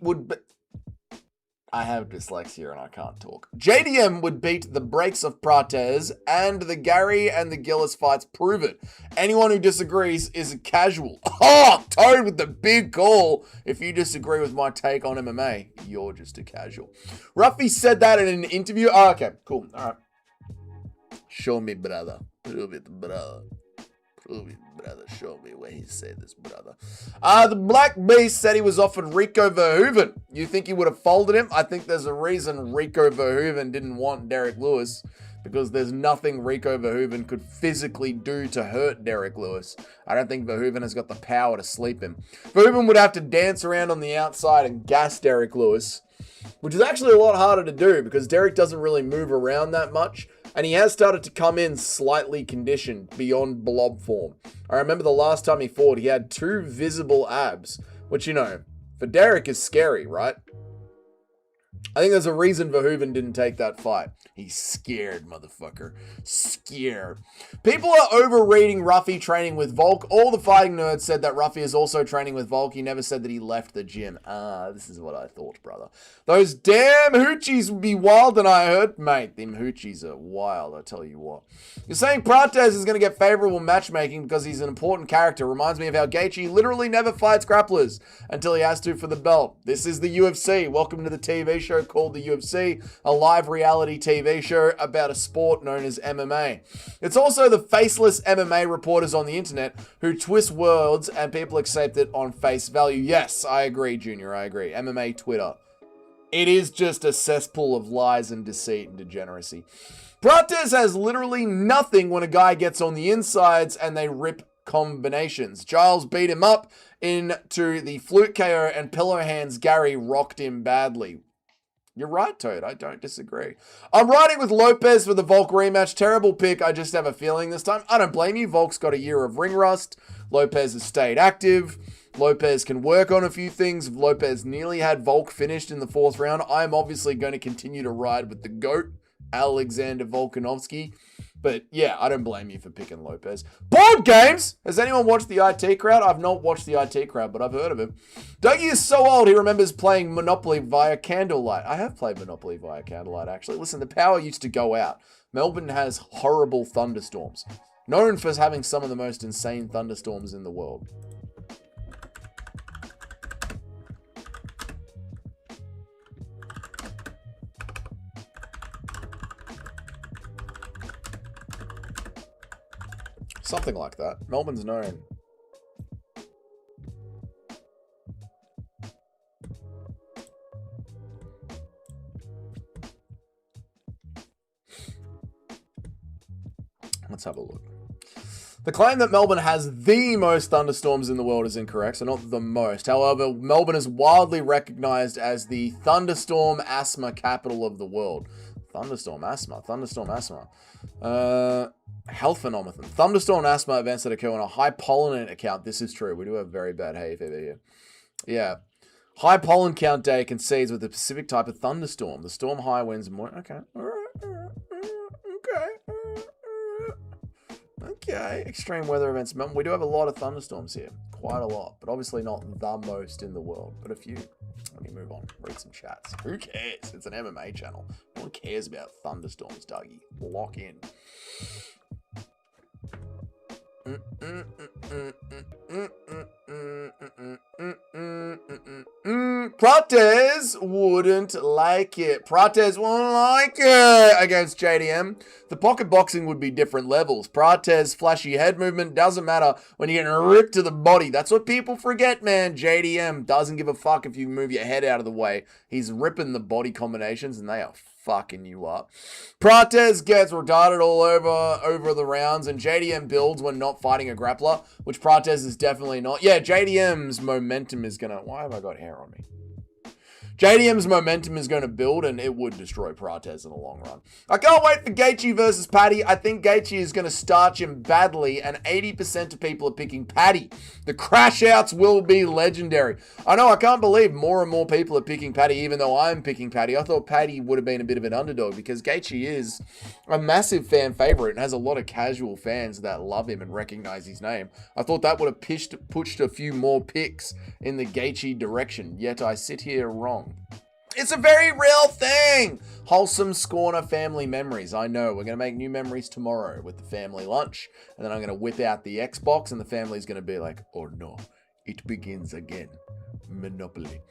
I have dyslexia and I can't talk. JDM would beat the brakes of Prates, and the Gary and the Gillis fights prove it. Anyone who disagrees is a casual. Oh, Toad with the big call. If you disagree with my take on MMA, you're just a casual. Ruffy said that in an interview. Oh, okay, cool. All right. Show me, brother. Prove it, brother. Prove it, brother. Show me where he said this, brother. The Black Beast said he was offered Rico Verhoeven. You think he would have folded him? I think there's a reason Rico Verhoeven didn't want Derek Lewis, because there's nothing Rico Verhoeven could physically do to hurt Derek Lewis. I don't think Verhoeven has got the power to sleep him. Verhoeven would have to dance around on the outside and gas Derek Lewis, which is actually a lot harder to do because Derek doesn't really move around that much. And he has started to come in slightly conditioned beyond blob form. I remember the last time he fought, he had 2 visible abs, which, you know, for Derek is scary, right? I think there's a reason Verhoeven didn't take that fight. He's scared, motherfucker. Scared. People are overreading Ruffy training with Volk. All the fighting nerds said that Ruffy is also training with Volk. He never said that he left the gym. This is what I thought, brother. Those damn hoochies would be wild, and I heard. Mate, them hoochies are wild, I tell you what. You're saying Prates is going to get favorable matchmaking because he's an important character. Reminds me of how Gaethje literally never fights grapplers until he has to for the belt. This is the UFC. Welcome to the TV show called the UFC, a live reality TV show about a sport known as MMA. It's also the faceless MMA reporters on the internet who twist words and people accept it on face value. Yes, I agree, Junior, I agree. MMA Twitter. It is just a cesspool of lies and deceit and degeneracy. Prates has literally nothing when a guy gets on the insides and they rip combinations. Giles beat him up into the flute KO and pillow hands Gary rocked him badly. You're right, Toad. I don't disagree. I'm riding with Lopez for the Volk rematch. Terrible pick. I just have a feeling this time. I don't blame you. Volk's got a year of ring rust. Lopez has stayed active. Lopez can work on a few things. Lopez nearly had Volk finished in the 4th round. I'm obviously going to continue to ride with the GOAT, Alexander Volkanovski. But yeah, I don't blame you for picking Lopez. Board games! Has anyone watched the IT Crowd? I've not watched the IT Crowd, but I've heard of him. Dougie is so old, he remembers playing Monopoly via candlelight. I have played Monopoly via candlelight, actually. Listen, the power used to go out. Melbourne has horrible thunderstorms. Known for having some of the most insane thunderstorms in the world. Something like that. Melbourne's known. Let's have a look. The claim that Melbourne has the most thunderstorms in the world is incorrect, so not the most. However, Melbourne is widely recognized as the thunderstorm asthma capital of the world. Thunderstorm asthma. Health phenomenon. Thunderstorm asthma events that occur on a high pollen account. This is true. We do have very bad hay fever here. Yeah. High pollen count day coincides with a specific type of thunderstorm. The storm high winds and more. Okay. All right. Okay. Extreme weather events. We do have a lot of thunderstorms here. Quite a lot. But obviously not the most in the world. But a few. Let me move on. Read some chats. Who cares? It's an MMA channel. No one cares about thunderstorms, Dougie. Lock in. Prates wouldn't like it. Prates won't like it against JDM. The pocket boxing would be different levels. Prates' flashy head movement doesn't matter when you're getting ripped to the body. That's what people forget, man. JDM doesn't give a fuck if you move your head out of the way. He's ripping the body combinations and they are fucking you up. Prates gets retarded all over the rounds, and JDM builds when not fighting a grappler, which Prates is definitely not. Yeah, JDM's momentum is gonna... Why have I got hair on me? JDM's momentum is going to build, and it would destroy Prates in the long run. I can't wait for Gaethje versus Paddy. I think Gaethje is going to starch him badly, and 80% of people are picking Paddy. The crash outs will be legendary. I know, I can't believe more and more people are picking Paddy, even though I'm picking Paddy. I thought Paddy would have been a bit of an underdog, because Gaethje is a massive fan favorite and has a lot of casual fans that love him and recognize his name. I thought that would have pushed a few more picks in the Gaethje direction, yet I sit here wrong. It's a very real thing. Wholesome Scorner family memories. I know. We're going to make new memories tomorrow with the family lunch. And then I'm going to whip out the Xbox and the family's going to be like, oh no, it begins again. Monopoly.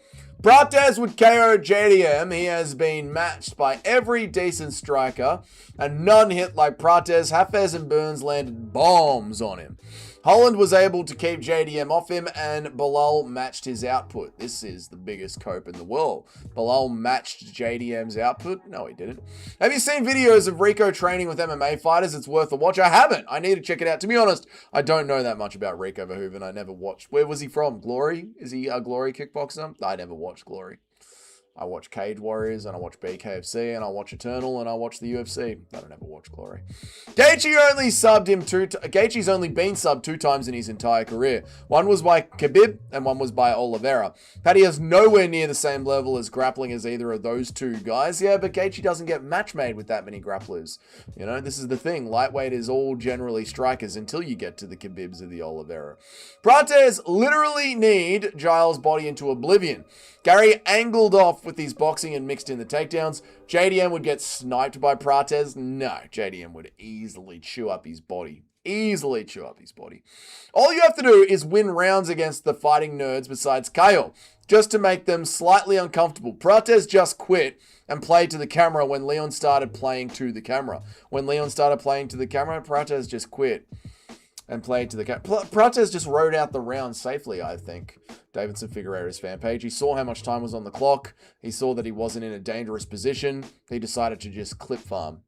Prates would KO JDM. He has been matched by every decent striker and none hit like Prates. Hafez and Burns landed bombs on him. Holland was able to keep JDM off him and Bilal matched his output. This is the biggest cope in the world. Bilal matched JDM's output? No, he didn't. Have you seen videos of Rico training with MMA fighters? It's worth a watch. I haven't. I need to check it out. To be honest, I don't know that much about Rico Verhoeven. I never watched. Where was he from? Glory? Is he a Glory kickboxer? I never watched Glory. I watch Cage Warriors, and I watch BKFC, and I watch Eternal, and I watch the UFC. I don't ever watch Glory. Gaethje's only been subbed 2 times in his entire career. One was by Khabib, and one was by Oliveira. Paddy has nowhere near the same level as grappling as either of those 2 guys. Yeah, but Gaethje doesn't get match made with that many grapplers. You know, this is the thing. Lightweight is all generally strikers until you get to the Khabibs or the Oliveira. Prates literally need Giles' body into oblivion. Gary angled off with his boxing and mixed in the takedowns. JDM would get sniped by Prates. No, JDM would easily chew up his body. Easily chew up his body. All you have to do is win rounds against the fighting nerds besides Kyle, just to make them slightly uncomfortable. Prates just quit and played to the camera when Leon started playing to the camera. When Leon started playing to the camera, Prates just quit and played to the camera. Prates just rode out the round safely, I think. Davidson Figueiredo's fan page. He saw how much time was on the clock. He saw that he wasn't in a dangerous position. He decided to just clip farm.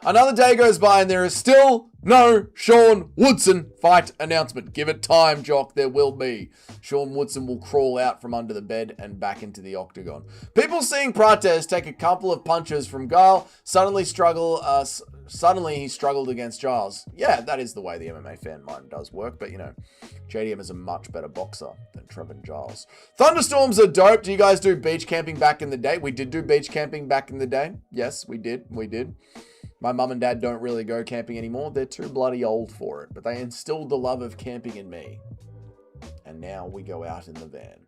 Another day goes by and there is still no Sean Woodson fight announcement. Give it time, Jock. There will be. Sean Woodson will crawl out from under the bed and back into the octagon. People seeing Prates take a couple of punches from Guile suddenly he struggled against Giles. Yeah, that is the way the MMA fan mind does work. But, you know, JDM is a much better boxer than Trevor Giles. Thunderstorms are dope. Do you guys do beach camping back in the day? We did do beach camping back in the day. Yes, we did. We did. My mum and dad don't really go camping anymore. They're too bloody old for it. But they instilled the love of camping in me. And now we go out in the van.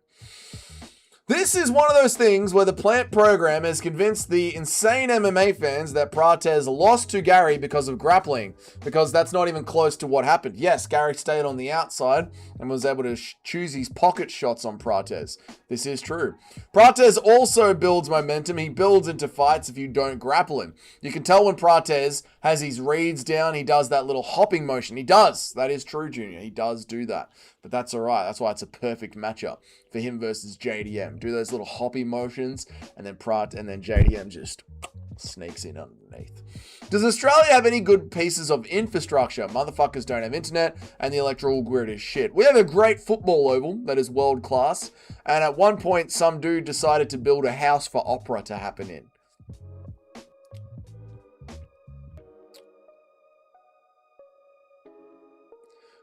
This is one of those things where the Plant program has convinced the insane MMA fans that Prates lost to Gary because of grappling, because that's not even close to what happened. Yes, Gary stayed on the outside and was able to choose his pocket shots on Prates. This is true. Prates also builds momentum. He builds into fights if you don't grapple him. You can tell when Prates has his reads down, he does that little hopping motion. He does. That is true, Junior. He does do that. But that's all right. That's why it's a perfect matchup for him versus JDM. Do those little hoppy motions, and then JDM just sneaks in underneath. Does Australia have any good pieces of infrastructure? Motherfuckers don't have internet, and the electoral grid is shit. We have a great football oval that is world class, and at one point, some dude decided to build a house for opera to happen in.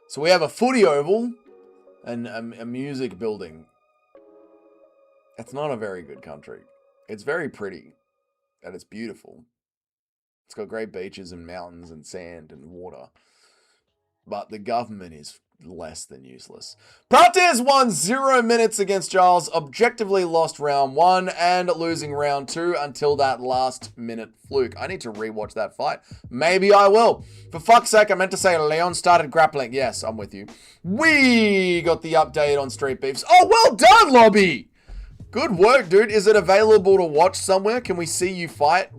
So we have a footy oval and a music building. It's not a very good country. It's very pretty and it's beautiful. It's got great beaches and mountains and sand and water. But the government is less than useless. Prates won 0 minutes against Giles, objectively lost round 1 and losing round 2 until that last minute fluke. I need to rewatch that fight. Maybe I will. For fuck's sake, I meant to say Leon started grappling. Yes, I'm with you. We got the update on Street Beefs. Oh, well done, Lobby! Good work, dude. Is it available to watch somewhere? Can we see you fight?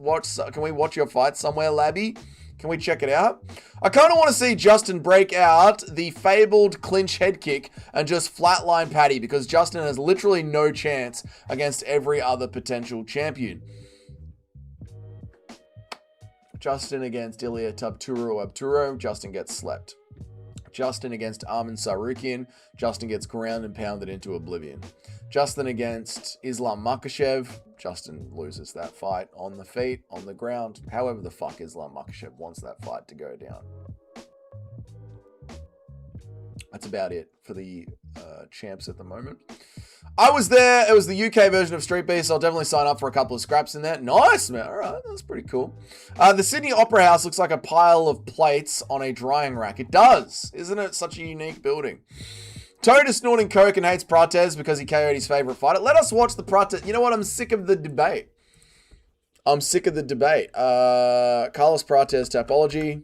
Can we watch your fight somewhere, Labby? Can we check it out? I kind of want to see Justin break out the fabled clinch head kick and just flatline Paddy, because Justin has literally no chance against every other potential champion. Justin against Ilya Abturo, Justin gets slept. Justin against Arman Sarukian, Justin gets ground and pounded into oblivion. Justin against Islam Makhachev, Justin loses that fight on the feet, on the ground. However the fuck Islam Makhachev wants that fight to go down. That's about it for the champs at the moment. I was there. It was the UK version of Street Beast. I'll definitely sign up for a couple of scraps in there. Nice, man. All right, that's pretty cool. The Sydney Opera House looks like a pile of plates on a drying rack. It does. Isn't it such a unique building? Toad is snorting coke and hates Prates because he KO'd his favorite fighter. Let us watch the Prates. You know what? I'm sick of the debate. Carlos Prates Tapology.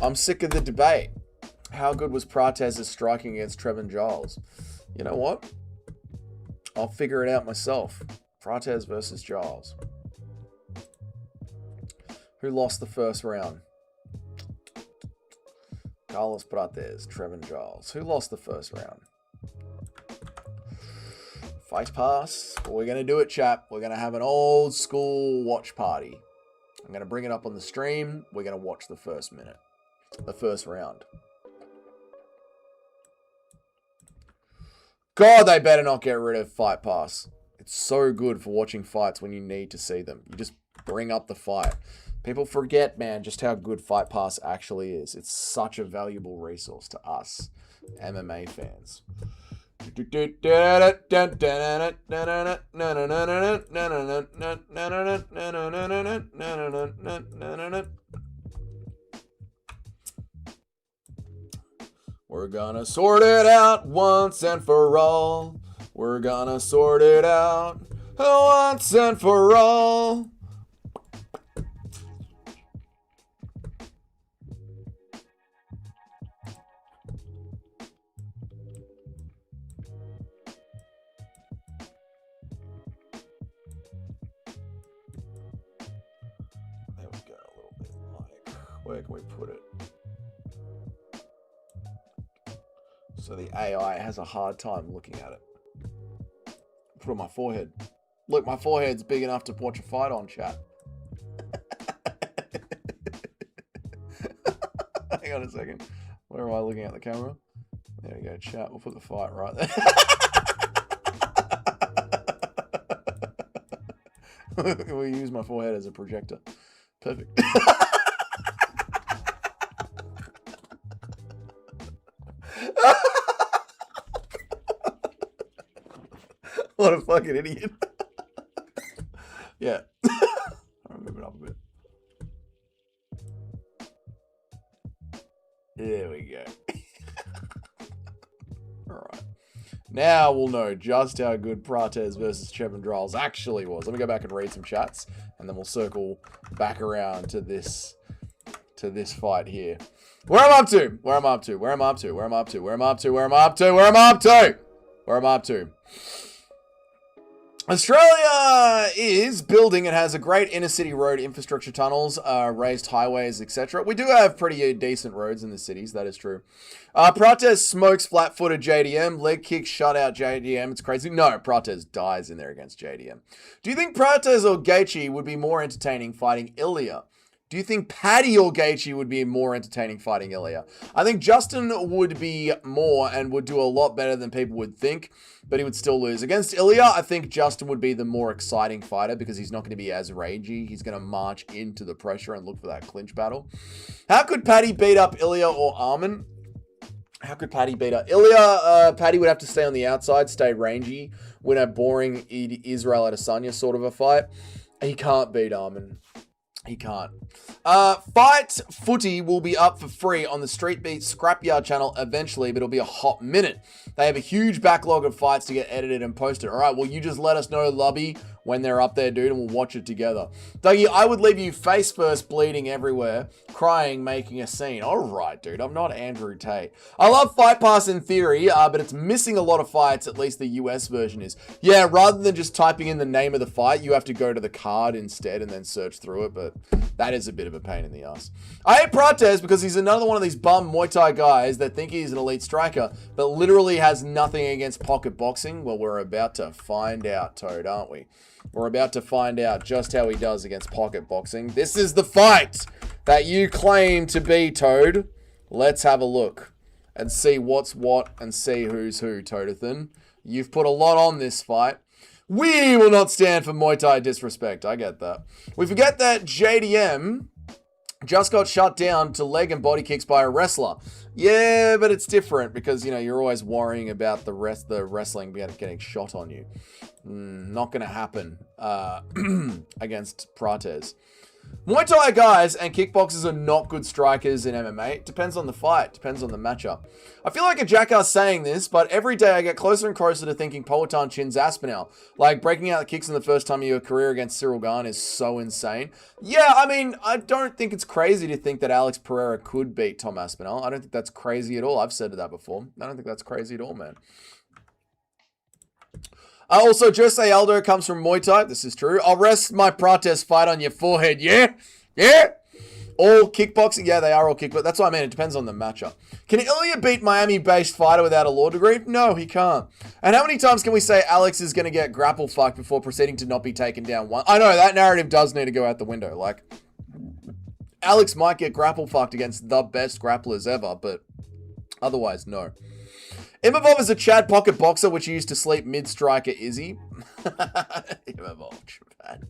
I'm sick of the debate. How good was Prates' striking against Trevin Giles? You know what? I'll figure it out myself. Prates versus Giles. Who lost the first round? Carlos Prates, Trevin Giles. Who lost the first round? Fight pass. We're going to do it, chap. We're going to have an old school watch party. I'm going to bring it up on the stream. We're going to watch the first minute. The first round. God, they better not get rid of Fight Pass. It's so good for watching fights when you need to see them. You just bring up the fight. People forget, man, just how good Fight Pass actually is. It's such a valuable resource to us MMA fans. We're gonna sort it out once and for all. We're gonna sort it out once and for all. There we go, a little bit like, where can we put it? So the AI has a hard time looking at it. Put it on my forehead. Look, my forehead's big enough to watch a fight on, chat. Hang on a second. Where am I looking at the camera? There we go, chat. We'll put the fight right there. We'll use my forehead as a projector. Perfect. What a fucking idiot. Yeah. I'll move it up a bit. There we go. Alright. Now we'll know just how good Prates versus Chevendrels actually was. Let me go back and read some chats, and then we'll circle back around to this fight here. Where am I up to? Where am I up to? Where am I up to? Where am I up to? Where am I up to? Where am I up to? Where am I up to? Where am I up to? Australia is building and has a great inner city road infrastructure, tunnels, raised highways, etc. We do have pretty decent roads in the cities, that is true. Prates smokes flat-footed JDM, leg kick shut out JDM. It's crazy. No, Prates dies in there against JDM. Do you think Prates or Gaethje would be more entertaining fighting Ilya? Do you think Paddy or Gaethje would be more entertaining fighting Ilya? I think Justin would be more and would do a lot better than people would think, but he would still lose. Against Ilya, I think Justin would be the more exciting fighter because he's not going to be as ragey. He's going to march into the pressure and look for that clinch battle. How could Paddy beat up Ilya or Arman? How could Paddy beat up Ilya? Paddy would have to stay on the outside, stay rangy, win a boring Israel Adesanya sort of a fight. He can't beat Arman. He can't. Fight Footy will be up for free on the Street Beat Scrapyard channel eventually, but it'll be a hot minute. They have a huge backlog of fights to get edited and posted. All right, well, you just let us know, Lubby, when they're up there, dude, and we'll watch it together. Dougie, I would leave you face first, bleeding everywhere, crying, making a scene. All right, dude, I'm not Andrew Tate. I love Fight Pass in theory, but it's missing a lot of fights, at least the US version is. Yeah, rather than just typing in the name of the fight, you have to go to the card instead and then search through it, but that is a bit of a pain in the ass. I hate Prates because he's another one of these bum Muay Thai guys that think he's an elite striker, but literally has nothing against pocket boxing. Well, we're about to find out, Toad, aren't we? We're about to find out just how he does against pocket boxing. This is the fight that you claim to be, Toad. Let's have a look and see what's what and see who's who, Toadathan. You've put a lot on this fight. We will not stand for Muay Thai disrespect. I get that. We forget that JDM just got shut down to leg and body kicks by a wrestler. Yeah, but it's different because, you know, you're always worrying about the wrestling getting shot on you. Not going to happen against Prates. Muay Thai guys and kickboxers are not good strikers in MMA. It depends on the fight. Depends on the matchup. I feel like a jackass saying this, but every day I get closer and closer to thinking Poatan chins Aspinall. Like, breaking out the kicks in the first time of your career against Cyril Gane is so insane. Yeah, I mean, I don't think it's crazy to think that Alex Pereira could beat Tom Aspinall. I don't think that's crazy at all. I've said that before. I don't think that's crazy at all, man. Also, Jose Aldo comes from Muay Thai. This is true. I'll rest my Prates fight on your forehead. Yeah? Yeah? All kickboxing? Yeah, they are all kickboxing. That's what I mean. It depends on the matchup. Can Ilya beat Miami-based fighter without a law degree? No, he can't. And how many times can we say Alex is going to get grapple fucked before proceeding to not be taken down one? I know, that narrative does need to go out the window. Like, Alex might get grapple fucked against the best grapplers ever, but otherwise, no. Imavov is a Chad pocket boxer, which used to sleep mid-striker Izzy. Imavov, Chad.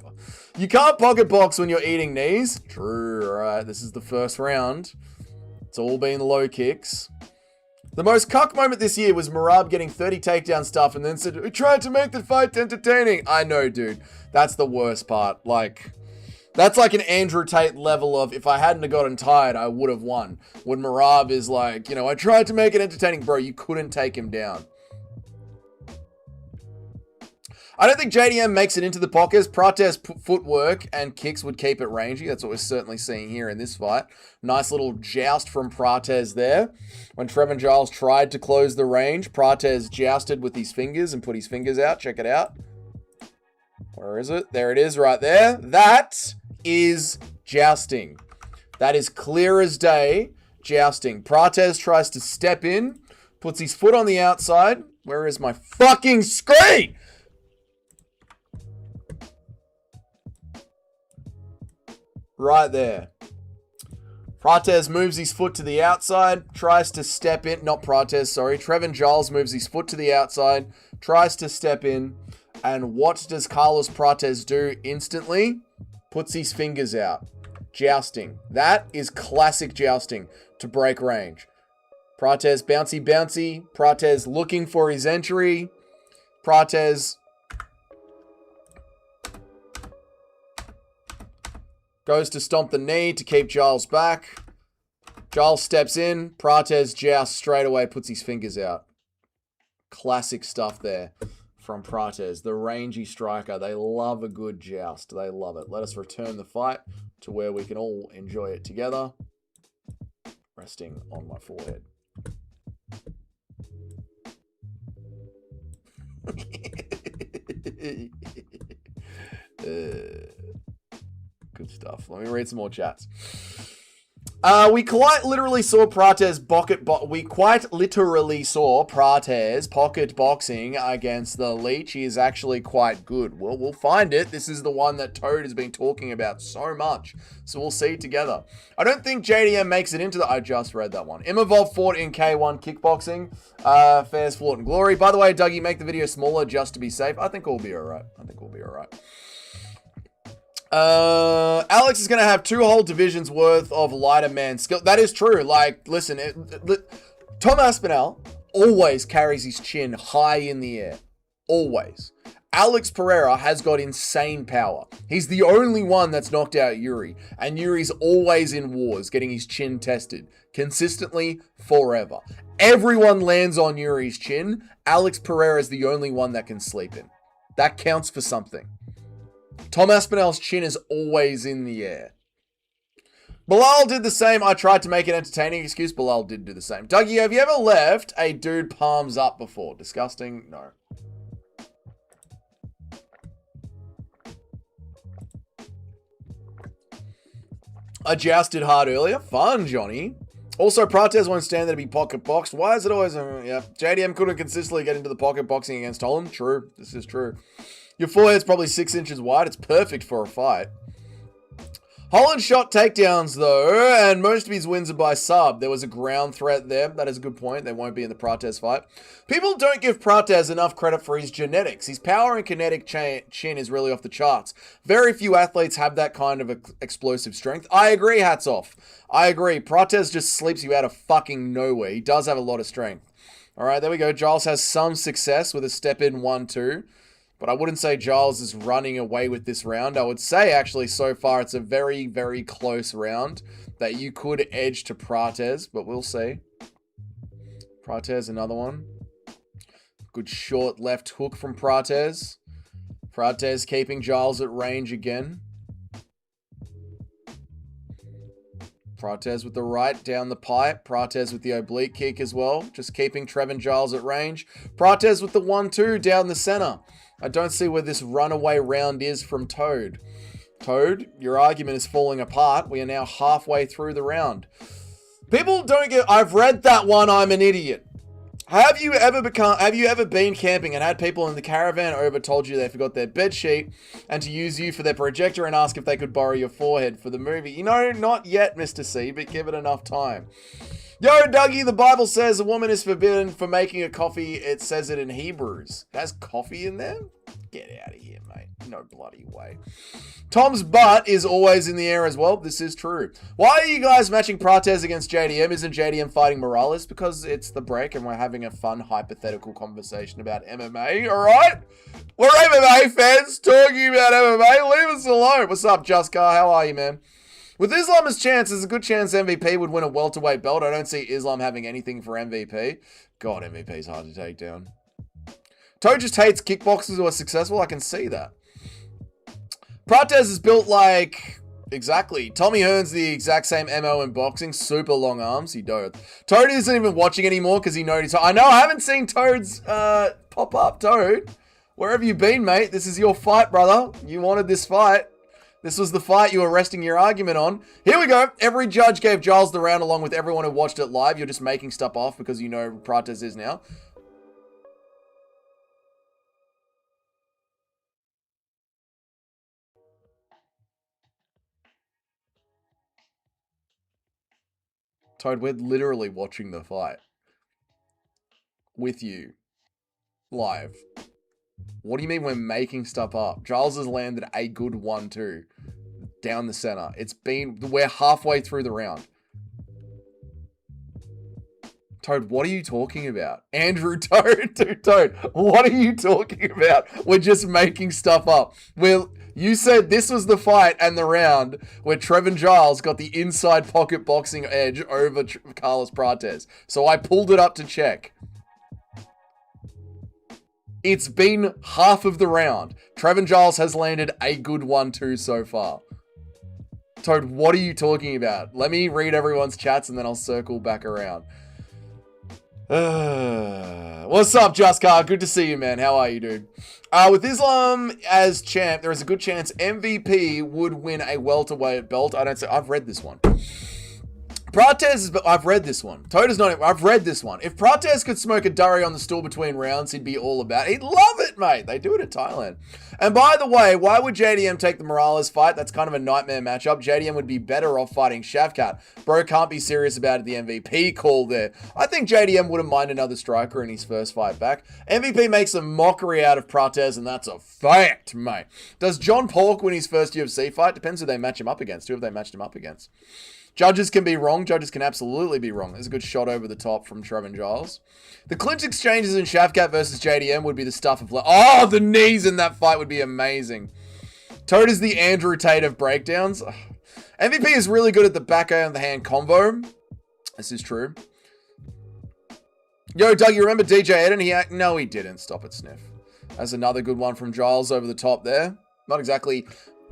You can't pocket box when you're eating knees. True, alright, this is the first round. It's all been low kicks. The most cuck moment this year was Merab getting 30 takedown stuff and then said, "We tried to make the fight entertaining." I know, dude. That's the worst part. Like, that's like an Andrew Tate level of, if I hadn't have gotten tired, I would have won. When Merab is like, you know, "I tried to make it entertaining." Bro, you couldn't take him down. I don't think JDM makes it into the pockets. Prates' footwork and kicks would keep it rangy. That's what we're certainly seeing here in this fight. Nice little joust from Prates there. When Trevin Giles tried to close the range, Prates jousted with his fingers and put his fingers out. Check it out. Where is it? There it is right there. That is jousting. That is clear as day jousting. Prates tries to step in, puts his foot on the outside. Where is my fucking screen? Right there. Prates moves his foot to the outside, tries to step in. Not Prates, sorry. Trevin Giles moves his foot to the outside, tries to step in. And what does Carlos Prates do instantly? Puts his fingers out. Jousting. That is classic jousting to break range. Prates bouncy, bouncy. Prates looking for his entry. Prates goes to stomp the knee to keep Giles back. Giles steps in. Prates jousts straight away, puts his fingers out. Classic stuff there from Prates. The rangy striker. They love a good joust. They love it. Let us return the fight to where we can all enjoy it together. Resting on my forehead. Good stuff. Let me read some more chats. We quite literally saw Prates pocket boxing against the Leech. He is actually quite good. Well, we'll find it. This is the one that Toad has been talking about so much. So we'll see together. I don't think JDM makes it into the... I just read that one. Imavov fought in K1 kickboxing. Fairs, Fought, and Glory. By the way, Dougie, make the video smaller just to be safe. I think we'll be alright. Alex is going to have 2 whole divisions worth of lighter man skill. That is true. Like, listen, Tom Aspinall always carries his chin high in the air. Always. Alex Pereira has got insane power. He's the only one that's knocked out Yuri. And Yuri's always in wars, getting his chin tested. Consistently, forever. Everyone lands on Yuri's chin. Alex Pereira is the only one that can sleep in. That counts for something. Tom Aspinall's chin is always in the air. Bilal did the same. I tried to make it entertaining. Excuse, Bilal did do the same. Dougie, have you ever left a dude palms up before? Disgusting? No. I jousted hard earlier. Fun, Johnny. Also, Prates won't stand there to be pocket boxed. Why is it always... yeah. JDM couldn't consistently get into the pocket boxing against Holland. True. This is true. Your forehead's probably 6 inches wide. It's perfect for a fight. Holland shot takedowns, though, and most of his wins are by sub. There was a ground threat there. That is a good point. They won't be in the Prates fight. People don't give Prates enough credit for his genetics. His power and kinetic chin is really off the charts. Very few athletes have that kind of explosive strength. I agree, hats off. I agree. Prates just sleeps you out of fucking nowhere. He does have a lot of strength. All right, there we go. Giles has some success with a step-in 1-2. But I wouldn't say Giles is running away with this round. I would say, actually, so far, it's a very, very close round that you could edge to Prates, but we'll see. Prates, another one. Good short left hook from Prates. Prates keeping Giles at range again. Prates with the right down the pipe. Prates with the oblique kick as well. Just keeping Trevin Giles at range. Prates with the 1-2 down the center. I don't see where this runaway round is from Toad. Toad, your argument is falling apart. We are now halfway through the round. People don't get... I've read that one, I'm an idiot. Have you ever been camping and had people in the caravan over told you they forgot their bed sheet and to use you for their projector and ask if they could borrow your forehead for the movie? You know, not yet, Mr. C, but give it enough time. Yo, Dougie, the Bible says a woman is forbidden for making a coffee. It says it in Hebrews. It has coffee in there? Get out of here, mate. No bloody way. Tom's butt is always in the air as well. This is true. Why are you guys matching Prates against JDM? Isn't JDM fighting Morales? Because it's the break and we're having a fun hypothetical conversation about MMA, alright? We're MMA fans talking about MMA. Leave us alone. What's up, Just Car? How are you, man? With Islam's chance, there's a good chance MVP would win a welterweight belt. I don't see Islam having anything for MVP. God, MVP is hard to take down. Toe just hates kickboxers who are successful. I can see that. Prates is built like... Exactly. Tommy Hearn's the exact same MO in boxing. Super long arms. He does. Toad isn't even watching anymore because he noticed... I know, I haven't seen Toad's pop up. Toad, where have you been, mate? This is your fight, brother. You wanted this fight. This was the fight you were resting your argument on. Here we go. Every judge gave Giles the round along with everyone who watched it live. You're just making stuff off because you know who Prates is now. Toad, we're literally watching the fight. With you. Live. What do you mean we're making stuff up? Giles has landed a good 1-2. Down the center. We're halfway through the round. Toad, what are you talking about? Andrew, Toad, what are you talking about? We're just making stuff up. You said this was the fight and the round where Trevin Giles got the inside pocket boxing edge over Carlos Prates. So I pulled it up to check. It's been half of the round. Trevin Giles has landed a good 1-2 so far. Toad, what are you talking about? Let me read everyone's chats and then I'll circle back around. What's up, Just Car? Good to see you, man. How are you, dude? With Islam as champ, there is a good chance MVP would win a welterweight belt. I've read this one. Prates, I've read this one. Toad is not. I've read this one. If Prates could smoke a durry on the stool between rounds, he'd be all about it. He'd love it, mate. They do it in Thailand. And by the way, why would JDM take the Morales fight? That's kind of a nightmare matchup. JDM would be better off fighting Shavkat. Bro can't be serious about it. The MVP call there. I think JDM wouldn't mind another striker in his first fight back. MVP makes a mockery out of Prates, and that's a fact, mate. Does John Pork win his first UFC fight? Depends who they match him up against. Who have they matched him up against? Judges can be wrong. Judges can absolutely be wrong. There's a good shot over the top from Trevin Giles. The clinch exchanges in Shavkat versus JDM would be the stuff of... Oh, the knees in that fight would be amazing. Toad is the Andrew Tate of breakdowns. MVP is really good at the back of the hand combo. This is true. Yo, Doug, you remember DJ Eden? No, he didn't. Stop it, Sniff. That's another good one from Giles over the top there. Not exactly...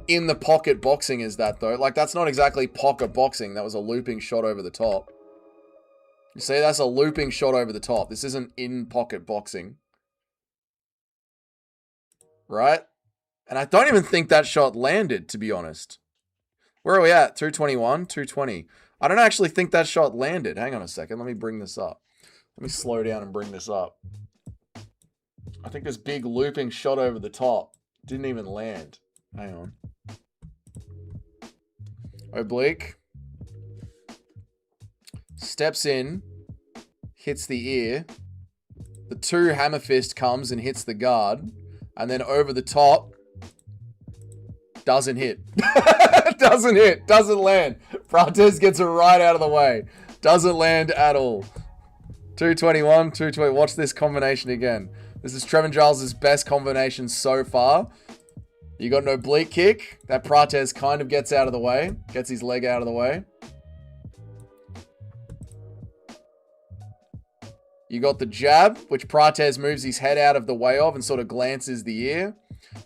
in the pocket boxing is that though. Like, that's not exactly pocket boxing. That was a looping shot over the top. You see, that's a looping shot over the top. This isn't in pocket boxing. Right? And I don't even think that shot landed, to be honest. Where are we at? 221, 220. I don't actually think that shot landed. Hang on a second. Let me bring this up. Let me slow down and bring this up. I think this big looping shot over the top didn't even land. Hang on. Oblique. Steps in. Hits the ear. The two hammer fist comes and hits the guard. And then over the top. Doesn't hit. Doesn't hit. Doesn't land. Prates gets it right out of the way. Doesn't land at all. 221, 220. Watch this combination again. This is Trevin Giles' best combination so far. You got an oblique kick. That Prates kind of gets out of the way. Gets his leg out of the way. You got the jab, which Prates moves his head out of the way of and sort of glances the ear.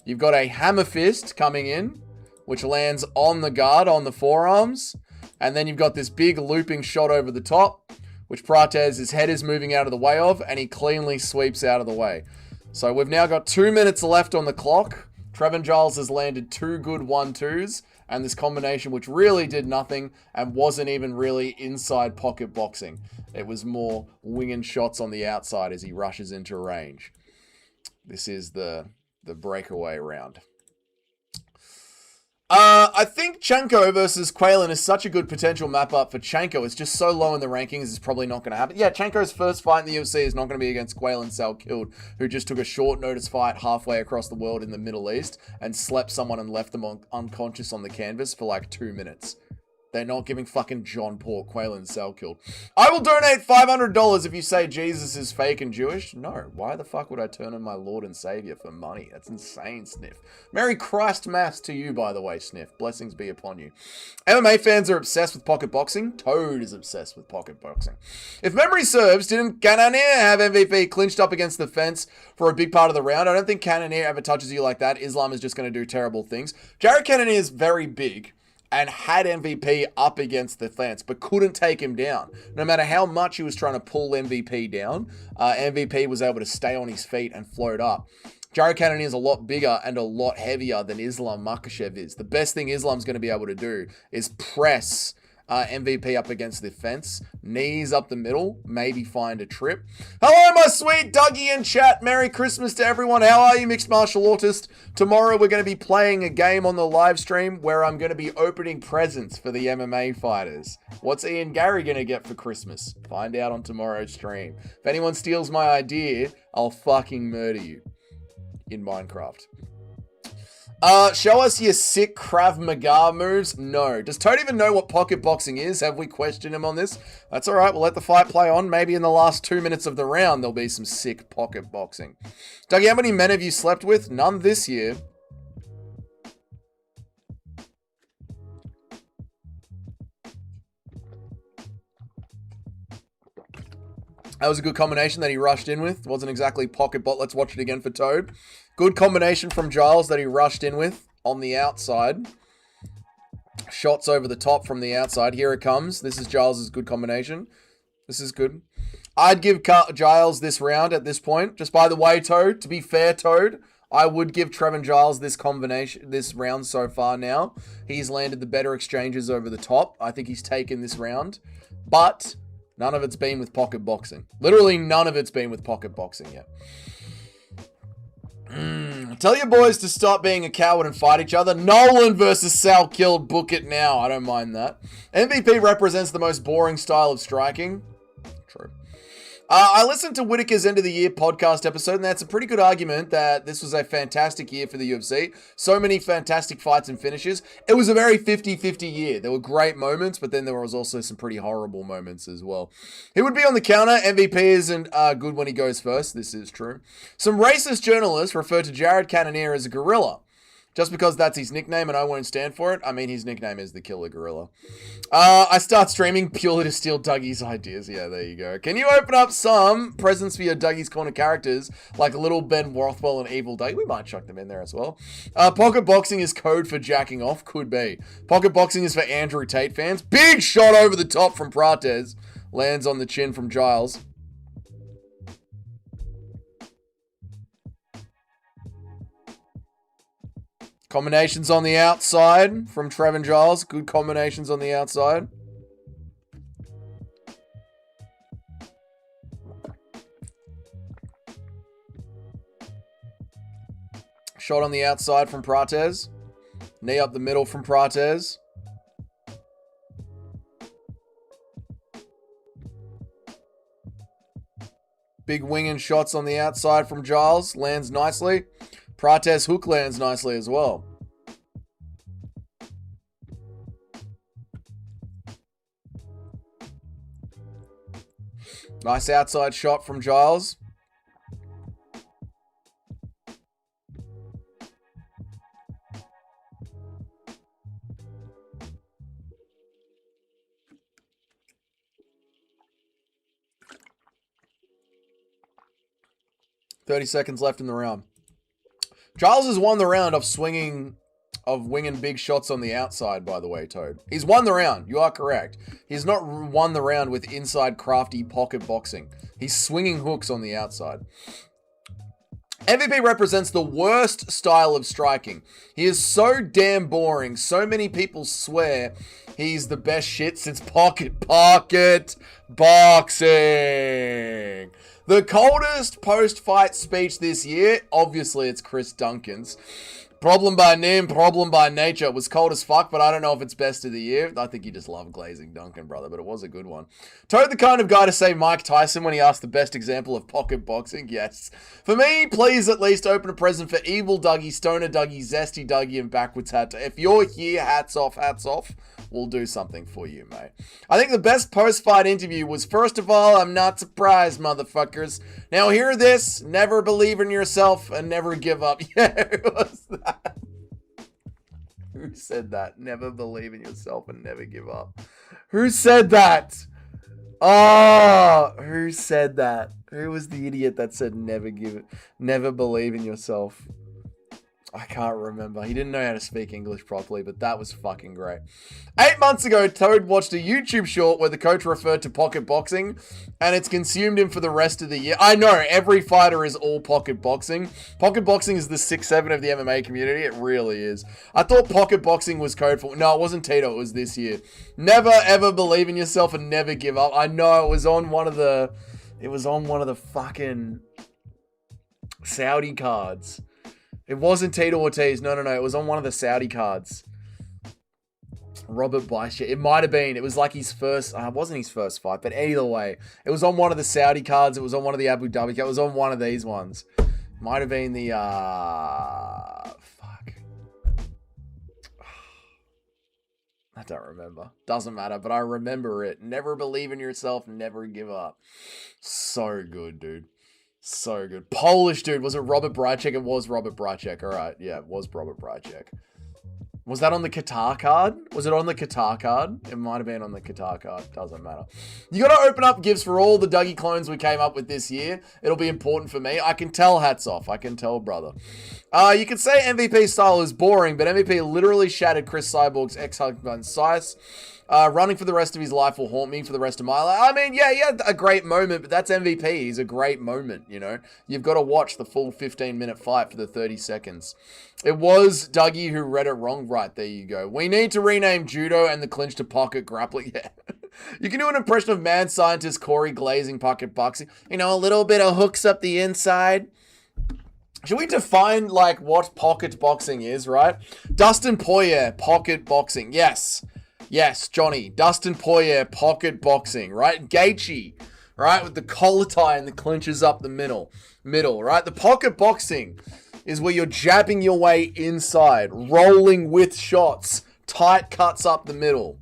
You've got a hammer fist coming in, which lands on the guard, on the forearms. And then you've got this big looping shot over the top, which Prates, his head is moving out of the way of, and he cleanly sweeps out of the way. So we've now got 2 minutes left on the clock. Trevin Giles has landed 2 good 1-2s, and this combination which really did nothing and wasn't even really inside pocket boxing. It was more winging shots on the outside as he rushes into range. This is the breakaway round. I think Chanko versus Quaylen is such a good potential map up for Chanko. It's just so low in the rankings, it's probably not going to happen. Yeah, Chanko's first fight in the UFC is not going to be against Quaylen Salkilled, who just took a short notice fight halfway across the world in the Middle East and slept someone and left them unconscious on the canvas for like 2 minutes. They're not giving fucking John Paul Quaylen Salkilled. I will donate $500 if you say Jesus is fake and Jewish. No, why the fuck would I turn on my Lord and Savior for money? That's insane, Sniff. Merry Christ Mass to you, by the way, Sniff. Blessings be upon you. MMA fans are obsessed with pocket boxing. Toad is obsessed with pocket boxing. If memory serves, didn't Cannonier have MVP clinched up against the fence for a big part of the round? I don't think Cannonier ever touches you like that. Islam is just going to do terrible things. Jared Cannonier is very big and had MVP up against the fence, but couldn't take him down. No matter how much he was trying to pull MVP down, MVP was able to stay on his feet and float up. Jared Cannonier is a lot bigger and a lot heavier than Islam Makhachev is. The best thing Islam's going to be able to do is press MVP up against the fence, knees up the middle, maybe find a trip. Hello, my sweet Dougie in chat. Merry Christmas to everyone. How are you, mixed martial artist? Tomorrow we're going to be playing a game on the live stream where I'm going to be opening presents for the MMA fighters. What's Ian Gary going to get for Christmas? Find out on tomorrow's stream. If anyone steals my idea, I'll fucking murder you in Minecraft. Show us your sick Krav Maga moves. No. Does Toad even know what pocket boxing is? Have we questioned him on this? That's alright, we'll let the fight play on. Maybe in the last 2 minutes of the round, there'll be some sick pocket boxing. Dougie, how many men have you slept with? None this year. That was a good combination that he rushed in with. Wasn't exactly pocket bot. Let's watch it again for Toad. Good combination from Giles that he rushed in with on the outside. Shots over the top from the outside. Here it comes. This is Giles' good combination. This is good. I'd give Giles this round at this point. Just by the way, Toad, to be fair, Toad, I would give Trevin Giles this combination, this round so far now. He's landed the better exchanges over the top. I think he's taken this round. But none of it's been with pocket boxing. Literally none of it's been with pocket boxing yet. Tell your boys to stop being a coward and fight each other. Nolan versus Salkilled. Book it now. I don't mind that. MVP represents the most boring style of striking. True. I listened to Whitaker's End of the Year podcast episode, and that's a pretty good argument that this was a fantastic year for the UFC. So many fantastic fights and finishes. It was a very 50-50 year. There were great moments, but then there was also some pretty horrible moments as well. He would be on the counter. MVP isn't good when he goes first. This is true. Some racist journalists refer to Jared Cannonier as a gorilla. Just because that's his nickname and I won't stand for it, I mean, his nickname is the Killer Gorilla. I start streaming purely to steal Dougie's ideas. Yeah, there you go. Can you open up some presents for your Dougie's Corner characters, like Little Ben Rothwell and Evil Dougie? We might chuck them in there as well. Pocket boxing is code for jacking off. Could be. Pocket boxing is for Andrew Tate fans. Big shot over the top from Prates. Lands on the chin from Giles. Combinations on the outside from Trevin Giles. Good combinations on the outside. Shot on the outside from Prates. Knee up the middle from Prates. Big wing and shots on the outside from Giles. Lands nicely. Prates hook lands nicely as well. Nice outside shot from Giles. $30 seconds left in the round. Giles has won the round of winging big shots on the outside, by the way, Toad. He's won the round. You are correct. He's not won the round with inside crafty pocket boxing. He's swinging hooks on the outside. MVP represents the worst style of striking. He is so damn boring. So many people swear he's the best shit since pocket boxing. The coldest post-fight speech this year, obviously it's Chris Duncan's. Problem by name, problem by nature. It was cold as fuck, but I don't know if it's best of the year. I think you just love glazing Duncan, brother, but it was a good one. Toad the kind of guy to say Mike Tyson when he asked the best example of pocket boxing? Yes. For me, please at least open a present for Evil Dougie, Stoner Dougie, Zesty Dougie, and Backwards Hat. If you're here, hats off, hats off. We'll do something for you, mate. I think the best post-fight interview was, first of all, I'm not surprised, motherfuckers. Now hear this, never believe in yourself and never give up. Yeah, who was that? Who said that? Never believe in yourself and never give up. Who said that? Oh, who said that? Who was the idiot that said never believe in yourself? I can't remember. He didn't know how to speak English properly, but that was fucking great. 8 months ago, Toad watched a YouTube short where the coach referred to pocket boxing, and it's consumed him for the rest of the year. I know, every fighter is all pocket boxing. Pocket boxing is the 6-7 of the MMA community. It really is. I thought pocket boxing was code for... No, it wasn't Tito. It was this year. Never, ever believe in yourself and never give up. I know, it was on one of the... It was on one of the fucking Saudi cards. It wasn't Tito Ortiz. No. It was on one of the Saudi cards. Robert Bleicher. It might have been. It was like his first... it wasn't his first fight, but either way. It was on one of the Saudi cards. It was on one of the Abu Dhabi cards. It was on one of these ones. Might have been the... Fuck. I don't remember. Doesn't matter, but I remember it. Never believe in yourself. Never give up. So good, dude. So good. Polish dude. Was it Robert Brycek? It was Robert Brycek. All right. Yeah, it was Robert Brycek. Was that on the Qatar card? Was it on the Qatar card? It might have been on the Qatar card. Doesn't matter. You got to open up gifts for all the Dougie clones we came up with this year. It'll be important for me. I can tell, hats off. I can tell, brother. You could say MVP style is boring, but MVP literally shattered Chris Cyborg's ex-husband Sice. Running for the rest of his life will haunt me for the rest of my life. I mean, yeah, he had a great moment, but that's MVP. He's a great moment, you know. You've got to watch the full 15-minute fight for the 30 seconds. It was Dougie who read it wrong. Right, there you go. We need to rename judo and the clinch to pocket grappling. Yeah. You can do an impression of mad scientist Corey glazing pocket boxing. You know, a little bit of hooks up the inside. Should we define, like, what pocket boxing is, right? Dustin Poirier, pocket boxing. Yes. Yes, Johnny. Dustin Poirier, pocket boxing, right? Gaethje, right? With the collar tie and the clinches up the middle, right? The pocket boxing is where you're jabbing your way inside, rolling with shots, tight cuts up the middle.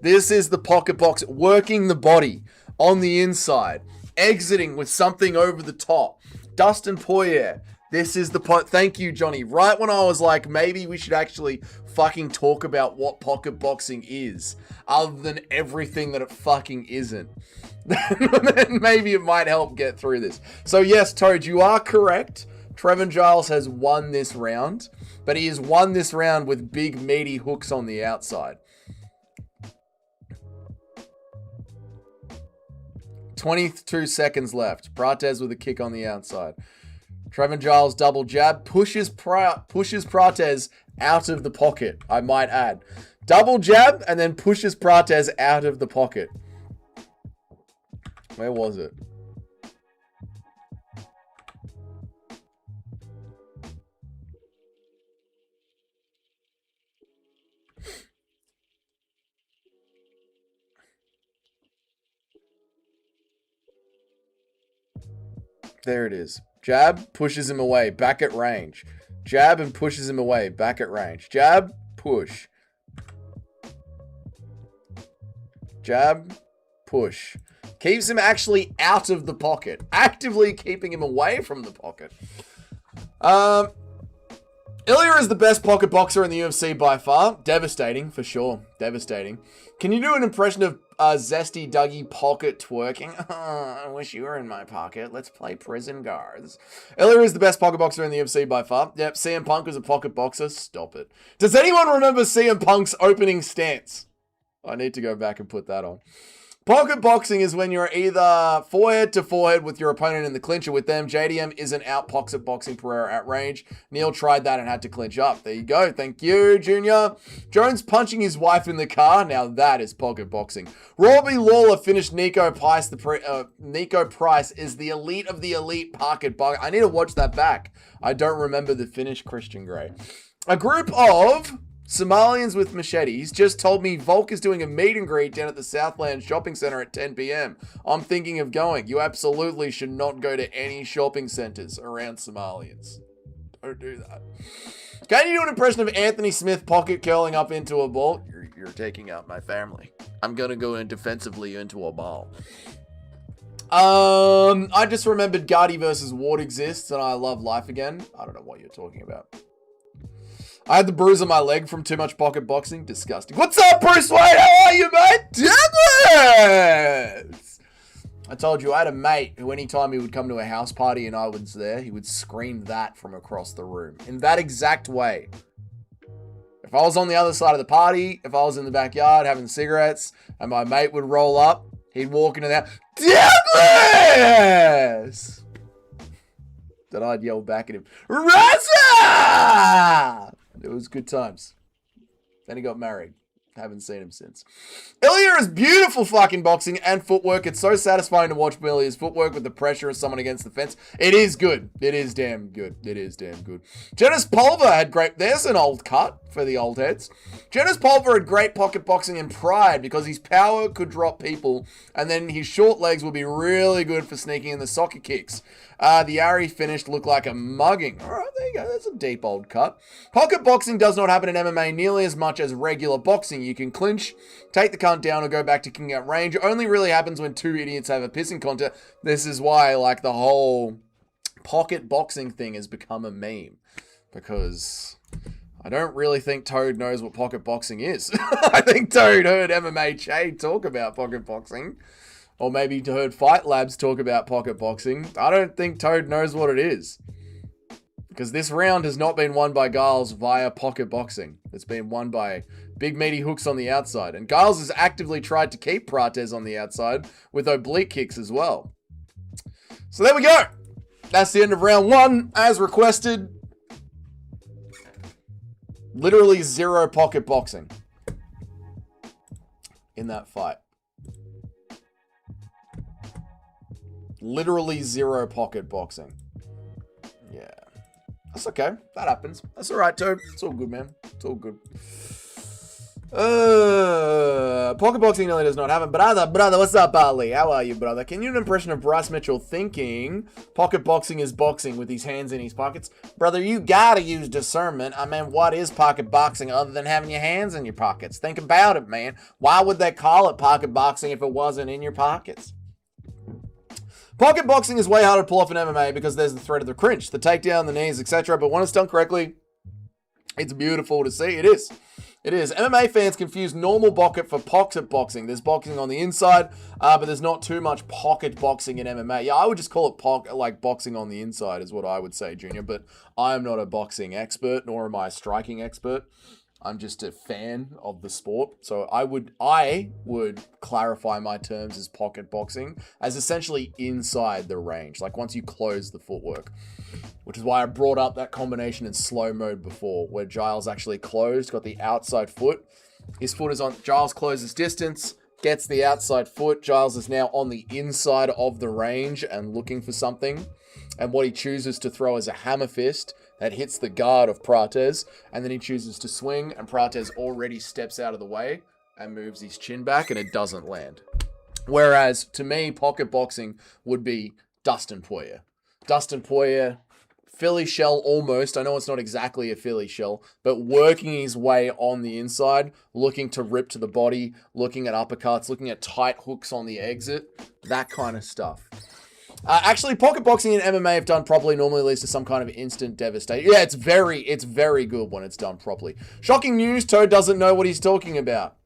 This is the pocket box, working the body on the inside, exiting with something over the top. Dustin Poirier. This is the thank you, Johnny. Right when I was like, maybe we should actually fucking talk about what pocket boxing is, other than everything that it fucking isn't. Then maybe it might help get through this. So yes, Toad, you are correct. Trevin Giles has won this round, but he has won this round with big meaty hooks on the outside. 22 seconds left. Prates with a kick on the outside. Trevin Giles double jab, pushes Prates out of the pocket, I might add. Double jab and then pushes Prates out of the pocket. Where was it? There it is. Jab, pushes him away, back at range. Jab and pushes him away, back at range. Jab, push. Jab, push. Keeps him actually out of the pocket. Actively keeping him away from the pocket. Ilya is the best pocket boxer in the UFC by far. Devastating, for sure. Devastating. Can you do an impression of Zesty Dougie pocket twerking? I wish you were in my pocket. Let's play prison guards. Ilya is the best pocket boxer in the UFC by far. Yep, CM Punk was a pocket boxer. Stop it. Does anyone remember CM Punk's opening stance? I need to go back and put that on. Pocket boxing is when you're either forehead to forehead with your opponent in the clincher with them. JDM isn't out pocket boxing Pereira at range. Neil tried that and had to clinch up. There you go. Thank you, Junior. Jones punching his wife in the car. Now that is pocket boxing. Robbie Lawler finished Nico Price. Nico Price is the elite of the elite pocket boxing. I need to watch that back. I don't remember the finish, Christian Grey. A group of Somalians with machetes just told me Volk is doing a meet and greet down at the Southland Shopping Centre at 10 p.m. I'm thinking of going. You absolutely should not go to any shopping centres around Somalians. Don't do that. Can you do an impression of Anthony Smith pocket curling up into a ball? You're taking out my family. I'm going to go in defensively into a ball. I just remembered Gardy versus Ward exists and I love life again. I don't know what you're talking about. I had the bruise on my leg from too much pocket boxing. Disgusting. What's up, Bruce Wayne? How are you, mate? Douglas! I told you, I had a mate who anytime he would come to a house party and I was there, he would scream that from across the room. In that exact way. If I was on the other side of the party, if I was in the backyard having cigarettes, and my mate would roll up, he'd walk into that, Douglas! Then I'd yell back at him, Raza! It was good times. Then he got married. Haven't seen him since. Ilya is beautiful fucking boxing and footwork. It's so satisfying to watch Ilya's footwork with the pressure of someone against the fence. It is good. It is damn good. It is damn good. Jonas Pulver had great... There's an old cut for the old heads. Jonas Pulver had great pocket boxing and pride because his power could drop people and then his short legs would be really good for sneaking in the soccer kicks. The Ari finished looked like a mugging. All right, there you go. That's a deep old cut. Pocket boxing does not happen in MMA nearly as much as regular boxing. You can clinch, take the cunt down, or go back to kicking out range. It only really happens when two idiots have a pissing contest. This is why, like, the whole pocket boxing thing has become a meme. Because I don't really think Toad knows what pocket boxing is. I think Toad heard MMA Che talk about pocket boxing. Or maybe heard Fight Labs talk about pocket boxing. I don't think Toad knows what it is. Because this round has not been won by Giles via pocket boxing. It's been won by big meaty hooks on the outside. And Giles has actively tried to keep Prates on the outside with oblique kicks as well. So there we go. That's the end of round one, as requested. Literally zero pocket boxing in that fight. Literally zero pocket boxing. Yeah. That's okay. That happens. That's alright, Toad. It's all good, man. It's all good. Pocket boxing nearly does not happen. Brother, what's up, Ali? How are you, brother? Can you do an impression of Bryce Mitchell thinking pocket boxing is boxing with his hands in his pockets? Brother, you gotta use discernment. I mean, what is pocket boxing other than having your hands in your pockets? Think about it, man. Why would they call it pocket boxing if it wasn't in your pockets? Pocket boxing is way harder to pull off in MMA because there's the threat of the clinch, the takedown, the knees, etc. But when it's done correctly, it's beautiful to see. It is. It is. MMA fans confuse normal pocket for pocket boxing. There's boxing on the inside, but there's not too much pocket boxing in MMA. Yeah, I would just call it like boxing on the inside is what I would say, Junior. But I am not a boxing expert, nor am I a striking expert. I'm just a fan of the sport. So I would clarify my terms as pocket boxing as essentially inside the range. Like once you close the footwork, which is why I brought up that combination in slow mode before where Giles actually closed, got the outside foot. His foot is on, Giles closes distance, gets the outside foot. Giles is now on the inside of the range and looking for something. And what he chooses to throw is a hammer fist that hits the guard of Prates, and then he chooses to swing, and Prates already steps out of the way and moves his chin back, and it doesn't land. Whereas, to me, pocket boxing would be Dustin Poirier. Dustin Poirier, Philly shell almost. I know it's not exactly a Philly shell, but working his way on the inside, looking to rip to the body, looking at uppercuts, looking at tight hooks on the exit, that kind of stuff. Actually, pocket boxing and MMA, if done properly, normally leads to some kind of instant devastation. Yeah, it's very good when it's done properly. Shocking news, Toad doesn't know what he's talking about.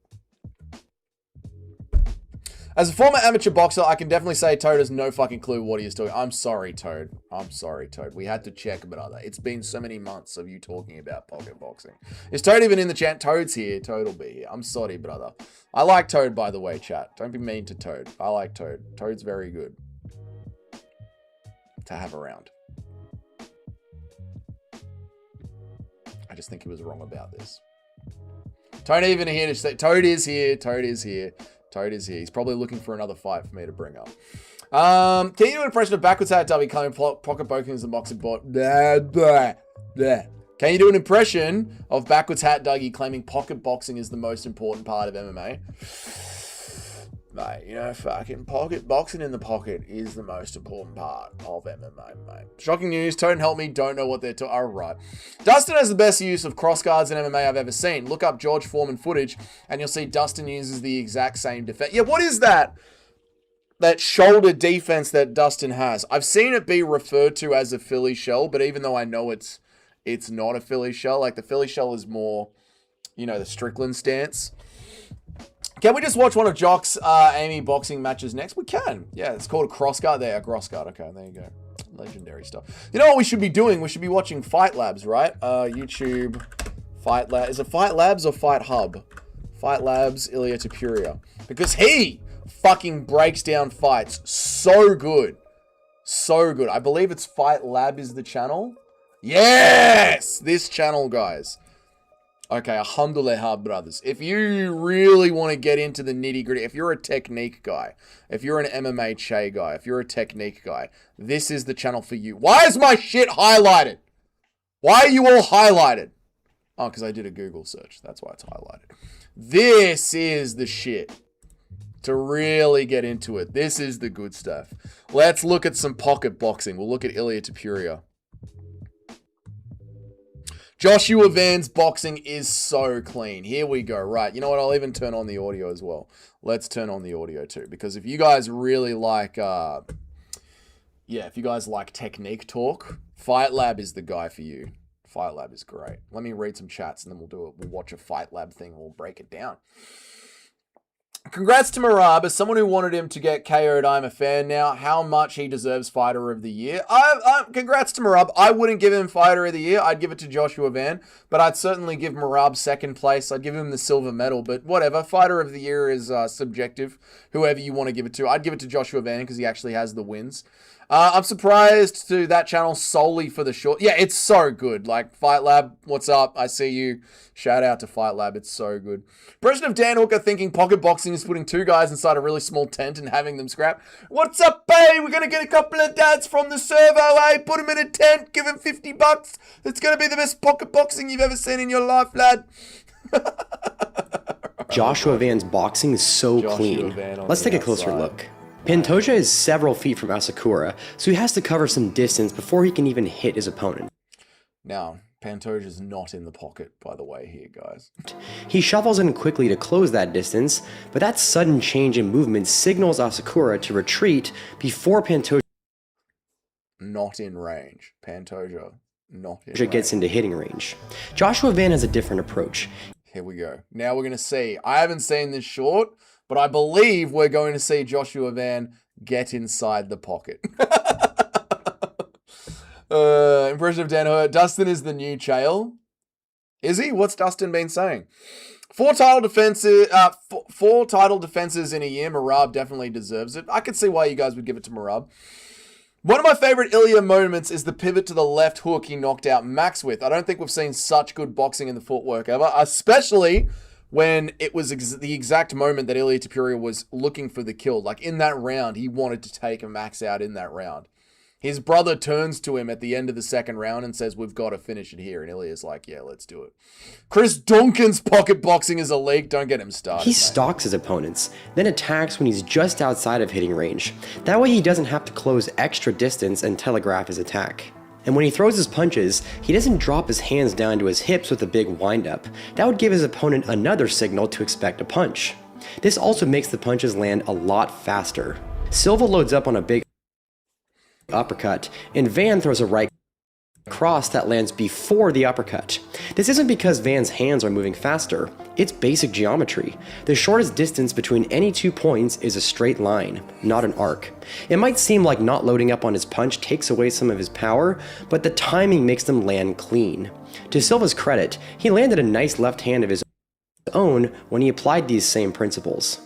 As a former amateur boxer, I can definitely say Toad has no fucking clue what he is doing. I'm sorry, Toad. I'm sorry, Toad. We had to check, brother. It's been so many months of you talking about pocket boxing. Is Toad even in the chat? Toad's here. Toad will be here. I'm sorry, brother. I like Toad, by the way, chat. Don't be mean to Toad. I like Toad. Toad's very good to have around. I just think he was wrong about this. Toad even here to say Toad is here. Toad is here. Toad is here. He's probably looking for another fight for me to bring up. Can you do an impression of backwards hat W coming pocket boxing as a boxing bot? Blah, blah, blah, Can you do an impression of Backwards Hat Dougie claiming pocket boxing is the most important part of MMA? Mate, you know, fucking pocket boxing in the pocket is the most important part of MMA, mate. Shocking news. Toad help me. Don't know what they're talking. All right. Dustin has the best use of cross guards in MMA I've ever seen. Look up George Foreman footage, and you'll see Dustin uses the exact same defense. Yeah, what is that? That shoulder defense that Dustin has. I've seen it be referred to as a Philly shell, but even though I know it's not a Philly shell, like the Philly shell is more, you know, the Strickland stance. Can we just watch one of Jock's Amy boxing matches next? We can. Yeah, it's called a crossguard. There, a crossguard. Okay, there you go. Legendary stuff. You know what we should be doing? We should be watching Fight Labs, right? YouTube, Fight Labs. Is it Fight Labs or Fight Hub? Fight Labs, Ilya Tapuria. Because he fucking breaks down fights so good. So good. I believe it's Fight Lab is the channel. Yes! This channel, guys. Okay, alhamdulillah, brothers. If you really want to get into the nitty-gritty, if you're a technique guy, if you're an MMA Che guy, if you're a technique guy, this is the channel for you. Why is my shit highlighted? Why are you all highlighted? Oh, because I did a Google search. That's why it's highlighted. This is the shit. To really get into it. This is the good stuff. Let's look at some pocket boxing. We'll look at Ilya Tapuria. Joshua Van's boxing is so clean. Here we go. Right. You know what? I'll even turn on the audio as well. Let's turn on the audio too. Because if you guys really like, if you guys like technique talk, Fight Lab is the guy for you. Fight Lab is great. Let me read some chats and then we'll do it. We'll watch a Fight Lab thing and we'll break it down. Congrats to Merab. As someone who wanted him to get KO'd, I'm a fan now. How much he deserves Fighter of the Year. Congrats to Merab. I wouldn't give him Fighter of the Year. I'd give it to Joshua Van. But I'd certainly give Merab second place. I'd give him the silver medal. But whatever. Fighter of the Year is subjective. Whoever you want to give it to. I'd give it to Joshua Van because he actually has the wins. I'm surprised to that channel solely for the short. Yeah, it's so good. Like, Fight Lab, what's up? I see you. Shout out to Fight Lab. It's so good. Impression of Dan Hooker thinking pocket boxing is putting two guys inside a really small tent and having them scrap. What's up, babe? We're going to get a couple of dads from the servo, eh? Put them in a tent. Give them $50. It's going to be the best pocket boxing you've ever seen in your life, lad. Joshua Van's boxing is so clean. Let's take a closer look. Pantoja is several feet from Asakura, so he has to cover some distance before he can even hit his opponent. Now, Pantoja's not in the pocket, by the way, here, guys. He shuffles in quickly to close that distance, but that sudden change in movement signals Asakura to retreat before Pantoja not in range. Pantoja not in range. Gets into hitting range. Joshua Van has a different approach. Here we go. Now we're going to see. I haven't seen this short, but I believe we're going to see Joshua Van get inside the pocket. Impression of Dan Hurt. Dustin is the new Chael. Is he? What's Dustin been saying? Four title defenses in a year. Merab definitely deserves it. I could see why you guys would give it to Merab. One of my favorite Ilya moments is the pivot to the left hook he knocked out Max with. I don't think we've seen such good boxing in the footwork ever, especially when it was the exact moment that Ilya Tapuria was looking for the kill. Like, in that round, he wanted to take a Max out in that round. His brother turns to him at the end of the second round and says, we've got to finish it here. And Ilya's like, yeah, let's do it. Chris Duncan's pocket boxing is a leak. Don't get him started. He stalks his opponents, then attacks when he's just outside of hitting range. That way he doesn't have to close extra distance and telegraph his attack. And when he throws his punches, he doesn't drop his hands down to his hips with a big windup. That would give his opponent another signal to expect a punch. This also makes the punches land a lot faster. Silva loads up on a big uppercut, and Van throws a right cross that lands before the uppercut. This isn't because Van's hands are moving faster, it's basic geometry. The shortest distance between any 2 points is a straight line, not an arc. It might seem like not loading up on his punch takes away some of his power, but the timing makes them land clean. To Silva's credit, he landed a nice left hand of his own when he applied these same principles.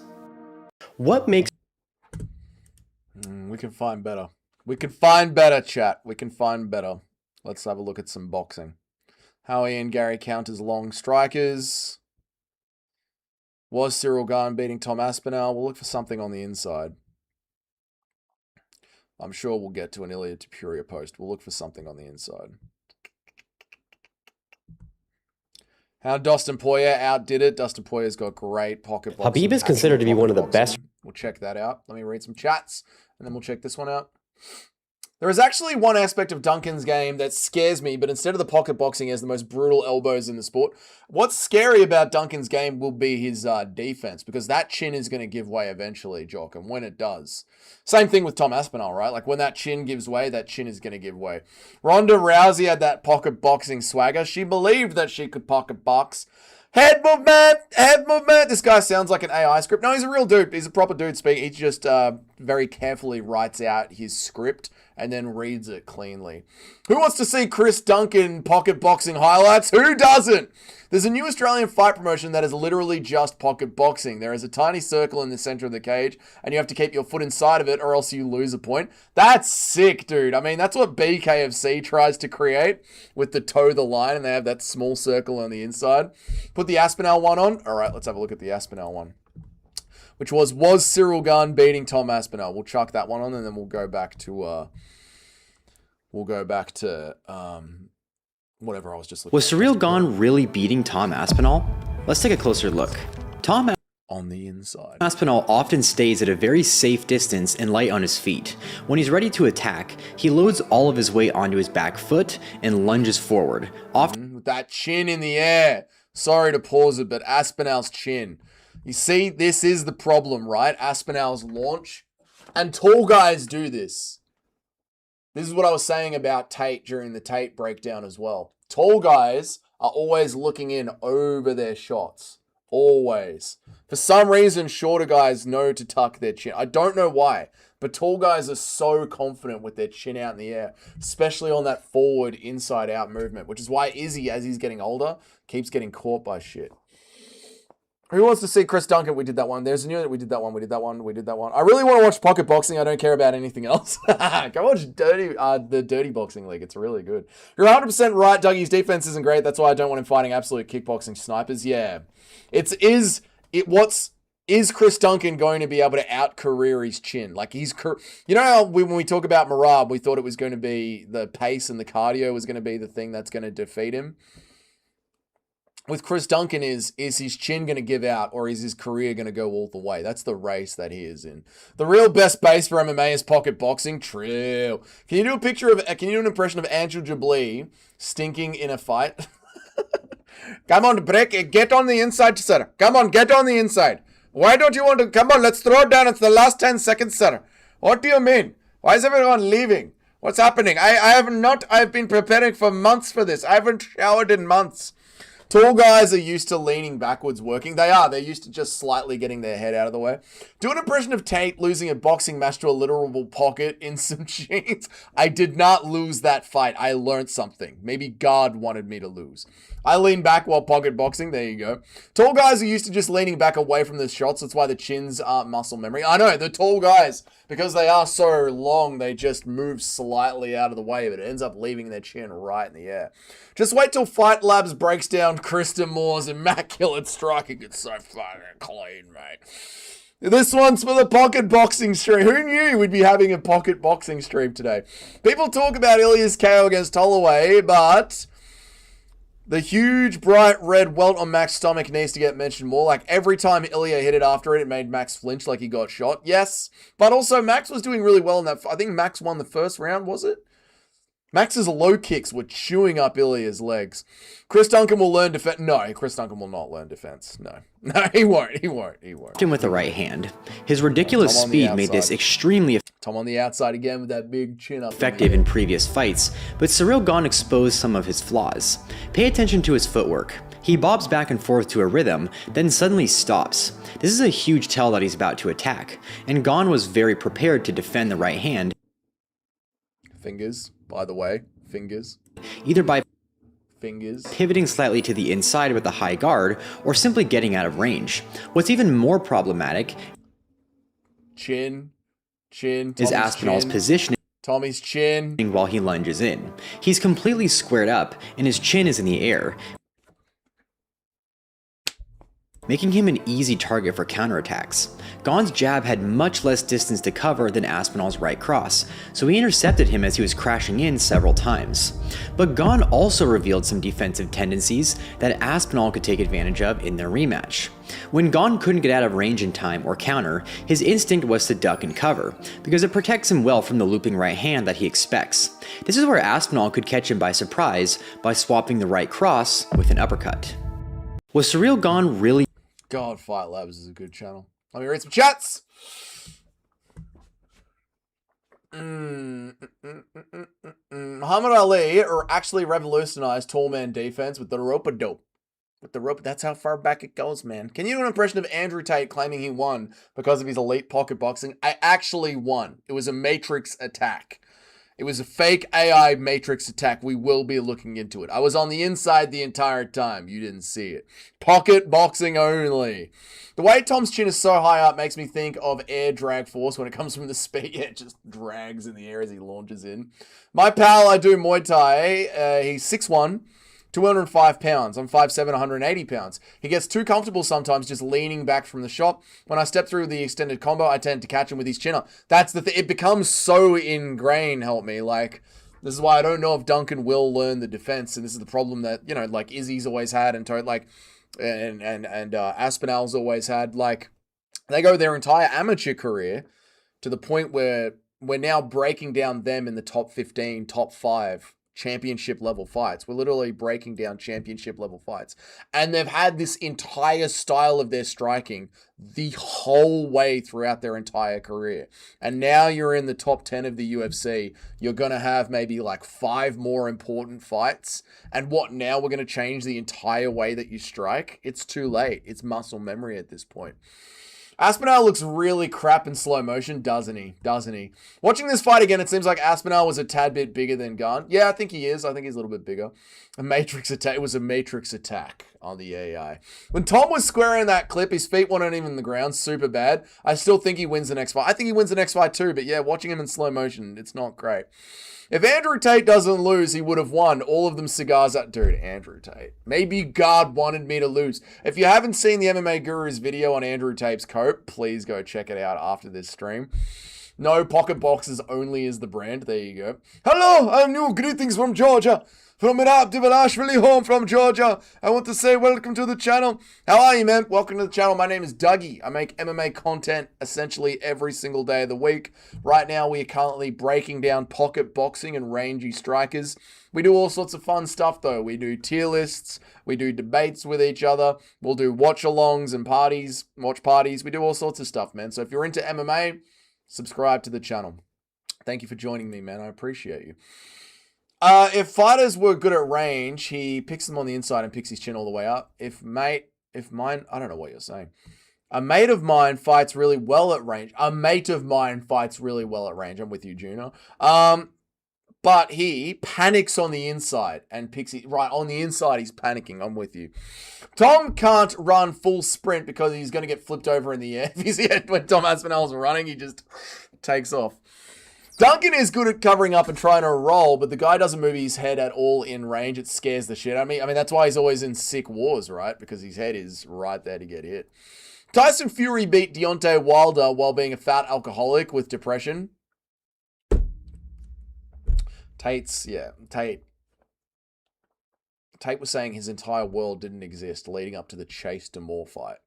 What makes... We can find better. We can find better, chat. We can find better. Let's have a look at some boxing. Howie and Gary count as long strikers. Was Cyril Gahn beating Tom Aspinall? We'll look for something on the inside. I'm sure we'll get to an Ilya Tapuria post. We'll look for something on the inside. How Dustin Poirier outdid it. Dustin Poirier's got great pocket boxing. Khabib is considered to be one of the best. We'll check that out. Let me read some chats, and then we'll check this one out. There is actually one aspect of Duncan's game that scares me, but instead of the pocket boxing, he has the most brutal elbows in the sport. What's scary about Duncan's game will be his defense, because that chin is going to give way eventually, Jock, and when it does. Same thing with Tom Aspinall, right? Like when that chin gives way, that chin is going to give way. Ronda Rousey had that pocket boxing swagger. She believed that she could pocket box. Head movement, head movement. This guy sounds like an AI script. No, he's a real dude. He's a proper dude speaking. He just very carefully writes out his script and then reads it cleanly. Who wants to see Chris Duncan pocket boxing highlights? Who doesn't? There's a new Australian fight promotion that is literally just pocket boxing. There is a tiny circle in the center of the cage, and you have to keep your foot inside of it or else you lose a point. That's sick, dude. I mean, that's what BKFC tries to create with the toe the line, and they have that small circle on the inside. Put the Aspinall one on. All right, let's have a look at the Aspinall one, which was Cyril Gane beating Tom Aspinall. We'll chuck that one on, and then we'll go back to whatever I was just looking Was at. Cyril Gane really beating Tom Aspinall? Let's take a closer look. Tom On the inside. Aspinall often stays at a very safe distance and light on his feet. When he's ready to attack, he loads all of his weight onto his back foot and lunges forward. With that chin in the air. Sorry to pause it, but Aspinall's chin. You see, this is the problem, right? Aspinall's launch. And tall guys do this. This is what I was saying about Tate during the Tate breakdown as well. Tall guys are always looking in over their shots. Always. For some reason, shorter guys know to tuck their chin. I don't know why, but tall guys are so confident with their chin out in the air, especially on that forward inside-out movement, which is why Izzy, as he's getting older, keeps getting caught by shit. Who wants to see Chris Duncan? We did that one. There's a new... We did that one. We did that one. We did that one. I really want to watch pocket boxing. I don't care about anything else. Go watch the Dirty Boxing League. It's really good. You're 100% right, Dougie's defense isn't great. That's why I don't want him fighting absolute kickboxing snipers. Yeah. Is Chris Duncan going to be able to out-career his chin? Like, you know how when we talk about Marab, we thought it was going to be the pace and the cardio was going to be the thing that's going to defeat him? With Chris Duncan, is his chin going to give out, or is his career going to go all the way? That's the race that he is in. The real best base for MMA is pocket boxing. True. Can you do an impression of Angel Jablee stinking in a fight? Come on, break. Get on the inside, sir. Come on, get on the inside. Why don't you want to? Come on, let's throw it down. It's the last 10 seconds, sir. What do you mean? Why is everyone leaving? What's happening? I've been preparing for months for this. I haven't showered in months. Tall guys are used to leaning backwards working. They're used to just slightly getting their head out of the way. Do an impression of Tate losing a boxing match to a literal pocket in some jeans. I did not lose that fight. I learned something. Maybe God wanted me to lose. I lean back while pocket boxing. There you go. Tall guys are used to just leaning back away from the shots. That's why the chins aren't muscle memory. I know, the tall guys, because they are so long, they just move slightly out of the way, but it ends up leaving their chin right in the air. Just wait till Fight Labs breaks down Kristen Moore's immaculate striking. It's so fucking clean, mate. This one's for the pocket boxing stream. Who knew we'd be having a pocket boxing stream today? People talk about Ilya's KO against Holloway, but the huge bright red welt on Mac's stomach needs to get mentioned more. Like every time Ilya hit it after it made Max flinch like he got shot. Yes, but also Max was doing really well in that. I think Max won the first round, was it? Max's low kicks were chewing up Ilya's legs. Chris Duncan will learn defense. No, Chris Duncan will not learn defense. No, he won't. He won't. Him with the right hand. His ridiculous speed made this extremely Tom on the outside again with that big chin up. Effective in previous fights, but Cyril Gane exposed some of his flaws. Pay attention to his footwork. He bobs back and forth to a rhythm, then suddenly stops. This is a huge tell that he's about to attack, and Gane was very prepared to defend the right hand. Fingers, by the way, fingers. Either by fingers pivoting slightly to the inside with a high guard, or simply getting out of range. What's even more problematic is Aspinall's positioning. Tommy's chin. While he lunges in. He's completely squared up, and his chin is in the air. making him an easy target for counterattacks. Gane's jab had much less distance to cover than Aspinall's right cross, so he intercepted him as he was crashing in several times. But Gane also revealed some defensive tendencies that Aspinall could take advantage of in their rematch. When Gane couldn't get out of range in time or counter, his instinct was to duck and cover, because it protects him well from the looping right hand that he expects. This is where Aspinall could catch him by surprise by swapping the right cross with an uppercut. Was Surreal Gane really... God, Fight Labs is a good channel. Let me read some chats. Muhammad Ali actually revolutionized tall man defense with the rope-a-dope. With the rope, that's how far back it goes, man. Can you do an impression of Andrew Tate claiming he won because of his elite pocket boxing? I actually won. It was a Matrix attack. It was a fake AI Matrix attack. We will be looking into it. I was on the inside the entire time. You didn't see it. Pocket boxing only. The way Tom's chin is so high up makes me think of air drag force when it comes from the speed. Yeah, it just drags in the air as he launches in. My pal, I do Muay Thai. He's 6'1". 205 pounds. I'm 5'7", 180 pounds. He gets too comfortable sometimes just leaning back from the shot. When I step through the extended combo, I tend to catch him with his chin up. That's the thing. It becomes so ingrained, help me. Like, this is why I don't know if Duncan will learn the defense. And this is the problem that, you know, like Izzy's always had and Aspinall's always had. Like, they go their entire amateur career to the point where we're now breaking down them in the top 15, top 5 championship level fights. We're literally breaking down championship level fights. And they've had this entire style of their striking the whole way throughout their entire career. And now you're in the top 10 of the UFC. You're going to have maybe like 5 more important fights. And what now? We're going to change the entire way that you strike? It's too late. It's muscle memory at this point. Aspinall looks really crap in slow motion, doesn't he? Doesn't he? Watching this fight again, it seems like Aspinall was a tad bit bigger than Gane. Yeah, I think he is. I think he's a little bit bigger. A Matrix attack. It was a Matrix attack on the AI. When Tom was squaring that clip, his feet weren't even on the ground. Super bad. I still think he wins the next fight. I think he wins the next fight too, but yeah, watching him in slow motion, it's not great. If Andrew Tate doesn't lose, he would have won. All of them cigars at... Dude, Andrew Tate. Maybe God wanted me to lose. If you haven't seen the MMA Guru's video on Andrew Tate's coat, please go check it out after this stream. No, pocket boxes only is the brand. There you go. Hello, I'm new. Greetings from Georgia. From Mirab Divalashvili home from Georgia. I want to say welcome to the channel. How are you, man? Welcome to the channel. My name is Dougie. I make MMA content essentially every single day of the week. Right now, we are currently breaking down pocket boxing and rangy strikers. We do all sorts of fun stuff, though. We do tier lists. We do debates with each other. We'll do watch-alongs and parties, watch parties. We do all sorts of stuff, man. So if you're into MMA, subscribe to the channel. Thank you for joining me, man. I appreciate you. If fighters were good at range, he picks them on the inside and picks his chin all the way up. I don't know what you're saying. A mate of mine fights really well at range. I'm with you, Juno. But he panics on the inside and picks it right on the inside. He's panicking. I'm with you. Tom can't run full sprint because he's going to get flipped over in the air. When Tom Aspinall's running, he just takes off. Duncan is good at covering up and trying to roll, but the guy doesn't move his head at all in range. It scares the shit out of me. I mean, that's why he's always in sick wars, right? Because his head is right there to get hit. Tyson Fury beat Deontay Wilder while being a fat alcoholic with depression. Tate was saying his entire world didn't exist leading up to the Chase Damore fight.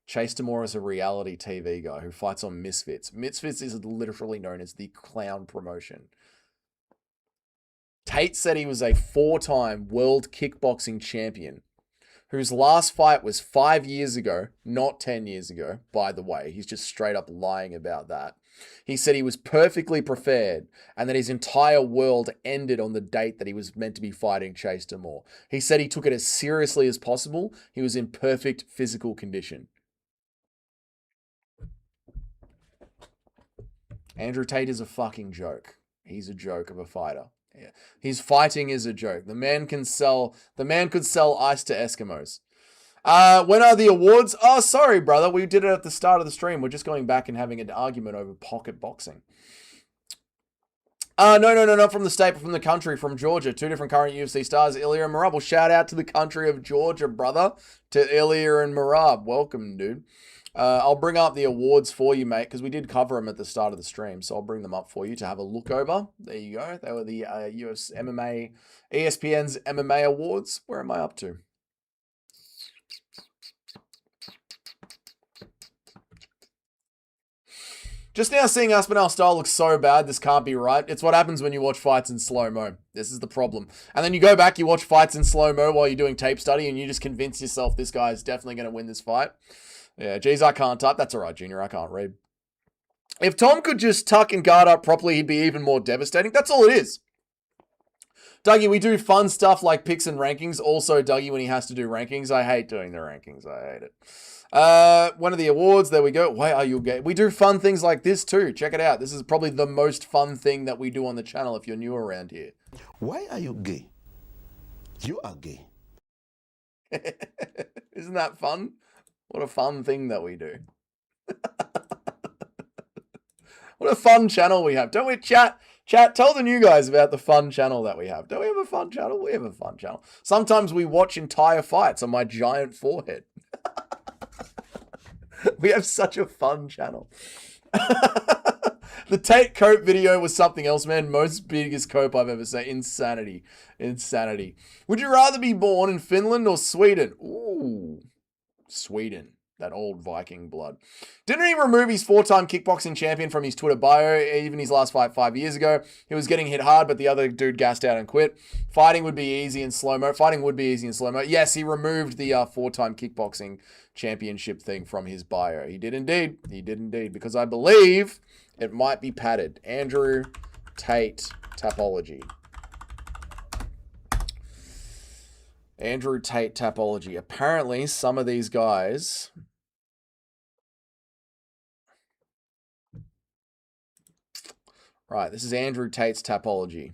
Chase Damore is a reality TV guy who fights on Misfits. Misfits is literally known as the clown promotion. Tate said he was a 4-time world kickboxing champion whose last fight was 5 years ago, not 10 years ago, by the way. He's just straight up lying about that. He said he was perfectly prepared and that his entire world ended on the date that he was meant to be fighting Chase Damore. He said he took it as seriously as possible. He was in perfect physical condition. Andrew Tate is a fucking joke. He's a joke of a fighter. Yeah. His fighting is a joke. The man could sell ice to Eskimos. When are the awards? Oh, sorry, brother. We did it at the start of the stream. We're just going back and having an argument over pocket boxing. No, not from the state, but from the country, from Georgia. 2 different current UFC stars, Ilya and Marab. Well, shout out to the country of Georgia, brother. To Ilya and Marab. Welcome, dude. I'll bring up the awards for you, mate, because we did cover them at the start of the stream. So I'll bring them up for you to have a look over. There you go. They were the UFC MMA, ESPN's MMA awards. Where am I up to? Just now seeing Aspinall style looks so bad, this can't be right. It's what happens when you watch fights in slow-mo. This is the problem. And then you go back, you watch fights in slow-mo while you're doing tape study, and you just convince yourself this guy is definitely going to win this fight. Yeah, geez, I can't type. That's all right, Junior. I can't read. If Tom could just tuck and guard up properly, he'd be even more devastating. That's all it is. Dougie, we do fun stuff like picks and rankings. Also, Dougie, when he has to do rankings, I hate doing the rankings. I hate it. One of the awards, there we go. Why are you gay? We do fun things like this too. Check it out. This is probably the most fun thing that we do on the channel if you're new around here. Why are you gay? You are gay. Isn't that fun? What a fun thing that we do. What a fun channel we have. Don't we, chat? Chat, tell the new guys about the fun channel that we have. Don't we have a fun channel? We have a fun channel. Sometimes we watch entire fights on my giant forehead. We have such a fun channel. The Tate Cope video was something else, man. Most biggest cope I've ever seen. Insanity. Insanity. Would you rather be born in Finland or Sweden? Ooh. Sweden. That old Viking blood. Didn't he remove his 4-time kickboxing champion from his Twitter bio, even his last fight 5 years ago? He was getting hit hard, but the other dude gassed out and quit. Fighting would be easy in slow-mo. Yes, he removed the 4-time kickboxing championship thing from his bio. He did indeed. He did indeed. Because I believe it might be padded. Andrew Tate Tapology. Andrew Tate Tapology. Apparently, some of these guys... Right, this is Andrew Tate's Tapology.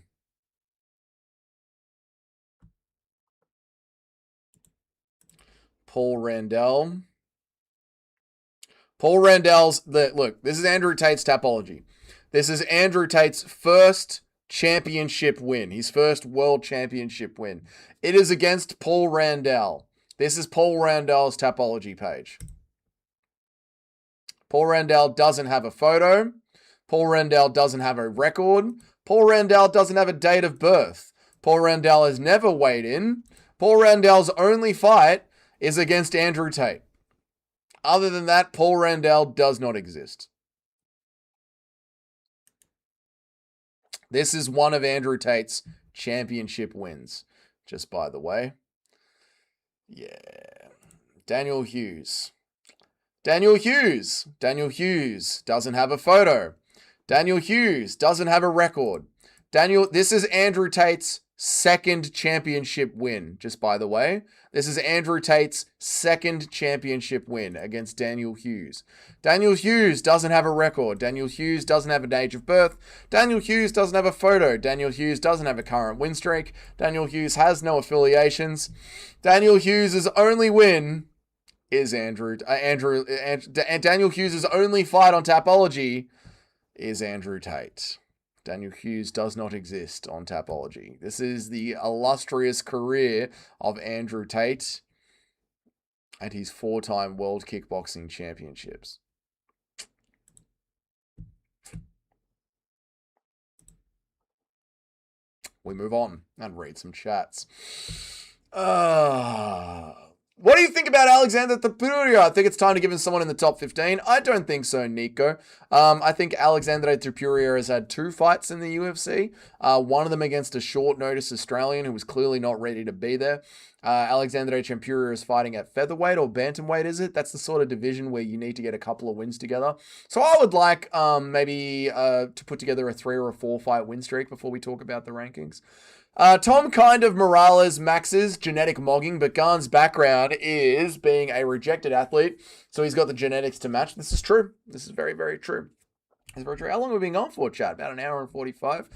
Paul Randall. Paul Randall's... Look, this is Andrew Tate's Tapology. This is Andrew Tate's first championship win. His first world championship win. It is against Paul Randall. This is Paul Randall's Tapology page. Paul Randall doesn't have a photo. Paul Randall doesn't have a record. Paul Randall doesn't have a date of birth. Paul Randall has never weighed in. Paul Randall's only fight is against Andrew Tate. Other than that, Paul Randall does not exist. This is one of Andrew Tate's championship wins, just by the way. Yeah. Daniel Hughes. Daniel Hughes. Daniel Hughes doesn't have a photo. Daniel Hughes doesn't have a record. This is Andrew Tate's second championship win, just by the way. This is Andrew Tate's second championship win against Daniel Hughes. Daniel Hughes doesn't have a record. Daniel Hughes doesn't have a date of birth. Daniel Hughes doesn't have a photo. Daniel Hughes doesn't have a current win streak. Daniel Hughes has no affiliations. Daniel Hughes' only win is Daniel Hughes' only fight on Tapology is Andrew Tate. Daniel Hughes does not exist on Tapology. This is the illustrious career of Andrew Tate and his 4-time World Kickboxing Championships. We move on and read some chats. What do you think about Alexander Topuria? I think it's time to give him someone in the top 15. I don't think so, Nico. I think Alexander Topuria has had 2 fights in the UFC. One of them against a short notice Australian who was clearly not ready to be there. Alexander Topuria is fighting at featherweight or bantamweight, is it? That's the sort of division where you need to get a couple of wins together. So I would like maybe to put together a 3 or a 4 fight win streak before we talk about the rankings. Tom kind of Morales maxes genetic mogging, but Garn's background is being a rejected athlete, so he's got the genetics to match. This is true. This is very, very true. It's very true. How long have we been gone for, chat? About an hour and 45.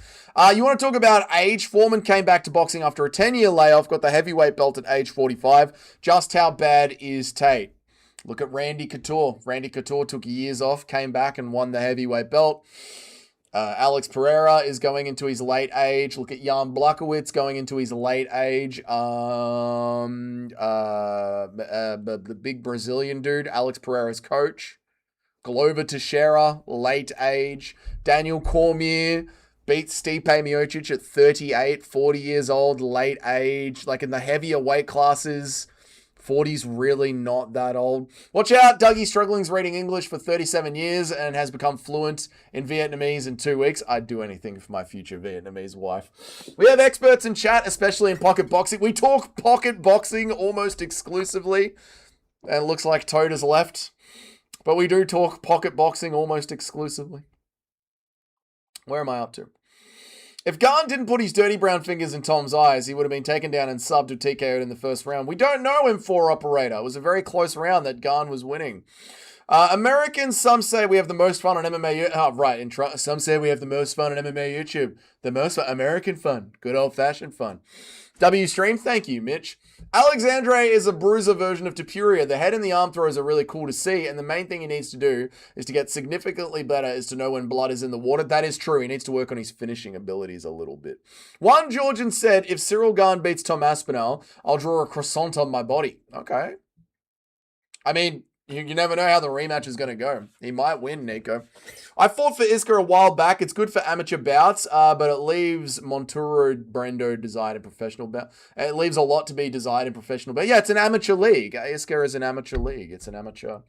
You want to talk about age? Foreman came back to boxing after a 10-year layoff, got the heavyweight belt at age 45. Just how bad is Tate? Look at Randy Couture. Randy Couture took years off, came back and won the heavyweight belt. Alex Pereira is going into his late age. Look at Jan Blachowicz going into his late age. The big Brazilian dude, Alex Pereira's coach. Glover Teixeira, late age. Daniel Cormier beats Stipe Miocic at 38, 40 years old, late age. Like in the heavier weight classes, 40's really not that old. Watch out, Dougie's struggling's reading English for 37 years and has become fluent in Vietnamese in 2 weeks. I'd do anything for my future Vietnamese wife. We have experts in chat, especially in pocket boxing. We talk pocket boxing almost exclusively. And it looks like Toad has left. But we do talk pocket boxing almost exclusively. Where am I up to? If Garn didn't put his dirty brown fingers in Tom's eyes, he would have been taken down and subbed or TKO'd in the first round. We don't know, M4 operator. It was a very close round that Garn was winning. Americans, some say we have the most fun on MMA. Oh, right. Some say we have the most fun on MMA YouTube. The most fun. American fun. Good old-fashioned fun. W Stream, thank you, Mitch. Alexandre is a bruiser version of Tapuria. The head and the arm throws are really cool to see, and the main thing he needs to do is to get significantly better is to know when blood is in the water. That is true. He needs to work on his finishing abilities a little bit. One Georgian said, if Cyril Gane beats Tom Aspinall, I'll draw a croissant on my body. Okay. I mean, you never know how the rematch is going to go. He might win, Nico. I fought for Iska a while back. It's good for amateur bouts, but it leaves Monturo Brendo desired in professional bout. It leaves a lot to be desired in professional bout. Yeah, it's an amateur league. Iska is an amateur league. It's an amateur.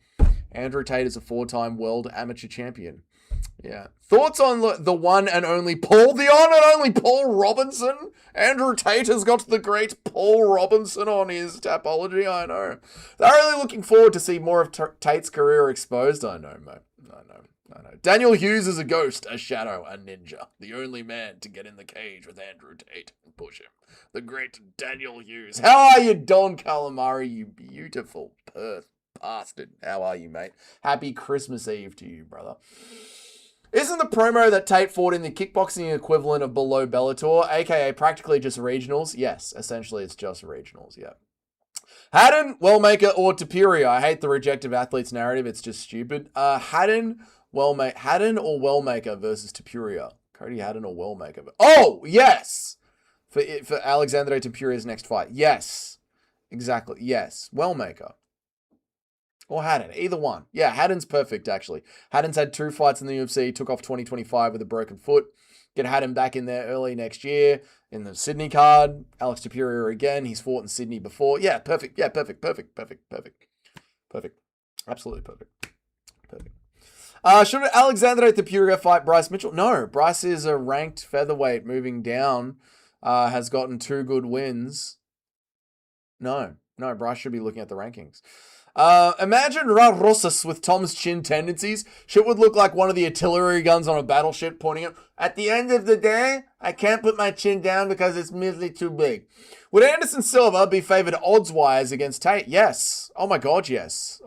Andrew Tate is a 4-time world amateur champion. Yeah. Thoughts on the one and only Paul, the one and only Paul Robinson? Andrew Tate has got the great Paul Robinson on his Tapology, I know. They're really looking forward to see more of Tate's career exposed, I know, mate. I know. Daniel Hughes is a ghost, a shadow, a ninja. The only man to get in the cage with Andrew Tate and push him. The great Daniel Hughes. How are you, Don Calamari, you beautiful Perth bastard? How are you, mate? Happy Christmas Eve to you, brother. Isn't the promo that Tate fought in the kickboxing equivalent of below Bellator, aka practically just regionals? Yes, essentially it's just regionals, yeah. Haddon, Wellmaker, or Tapuria? I hate the rejective athletes narrative, it's just stupid. Haddon or Wellmaker versus Tapuria? Cody Haddon or Wellmaker? Oh, yes! For Alexandre Tapuria's next fight. Yes. Exactly, yes. Wellmaker. Or Haddon, either one. Yeah, Haddon's perfect, actually. Haddon's had 2 fights in the UFC, took off 2025 with a broken foot. Get Haddon back in there early next year in the Sydney card. Alex Tapuria again. He's fought in Sydney before. Yeah, perfect. Yeah, perfect. Absolutely perfect. Should Alexandre Tapuria fight Bryce Mitchell? No, Bryce is a ranked featherweight moving down. Has gotten 2 good wins. No, Bryce should be looking at the rankings. Imagine Ra Rosas with Tom's chin tendencies. Shit would look like one of the artillery guns on a battleship pointing it. At the end of the day, I can't put my chin down because it's merely too big. Would Anderson Silva be favored odds-wise against Tate? Yes. Oh my God, yes.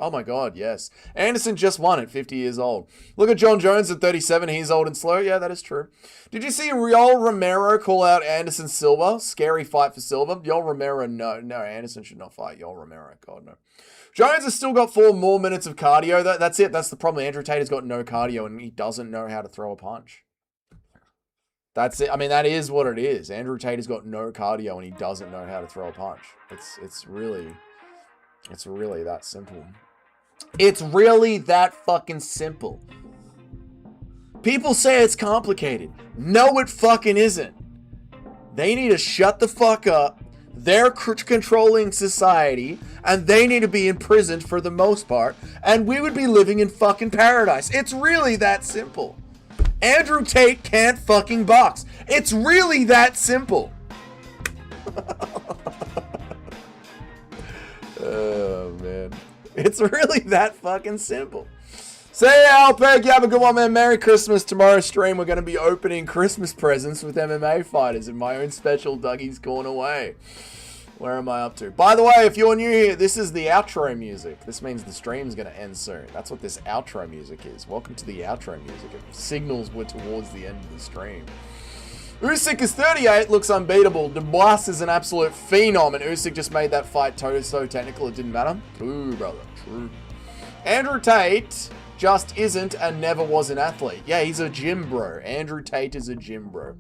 Anderson just won at 50 years old. Look at John Jones at 37. He's old and slow. Yeah, that is true. Did you see Yoel Romero call out Anderson Silva? Scary fight for Silva. Yoel Romero, no, Anderson should not fight Yoel Romero. God, no. Jones has still got 4 more minutes of cardio. That's it. That's the problem. Andrew Tate has got no cardio and he doesn't know how to throw a punch. That's it. I mean, that is what it is. Andrew Tate has got no cardio and he doesn't know how to throw a punch. It's really that simple. It's really that fucking simple. People say it's complicated. No, it fucking isn't. They need to shut the fuck up. They're controlling society, and they need to be imprisoned for the most part, and we would be living in fucking paradise. It's really that simple. Andrew Tate can't fucking box. It's really that simple. Oh, man. It's really that fucking simple. Say, Alpeg, you have a good one, man. Merry Christmas. Tomorrow's stream, we're going to be opening Christmas presents with MMA fighters in my own special Dougie's Corner way. Where am I up to? By the way, if you're new here, this is the outro music. This means the stream's going to end soon. That's what this outro music is. Welcome to the outro music. It signals we're towards the end of the stream. Usyk is 38, looks unbeatable. Dubois is an absolute phenom, and Usyk just made that fight so technical it didn't matter. True, brother. True. Andrew Tate just isn't and never was an athlete. Yeah, he's a gym bro. Andrew Tate is a gym bro.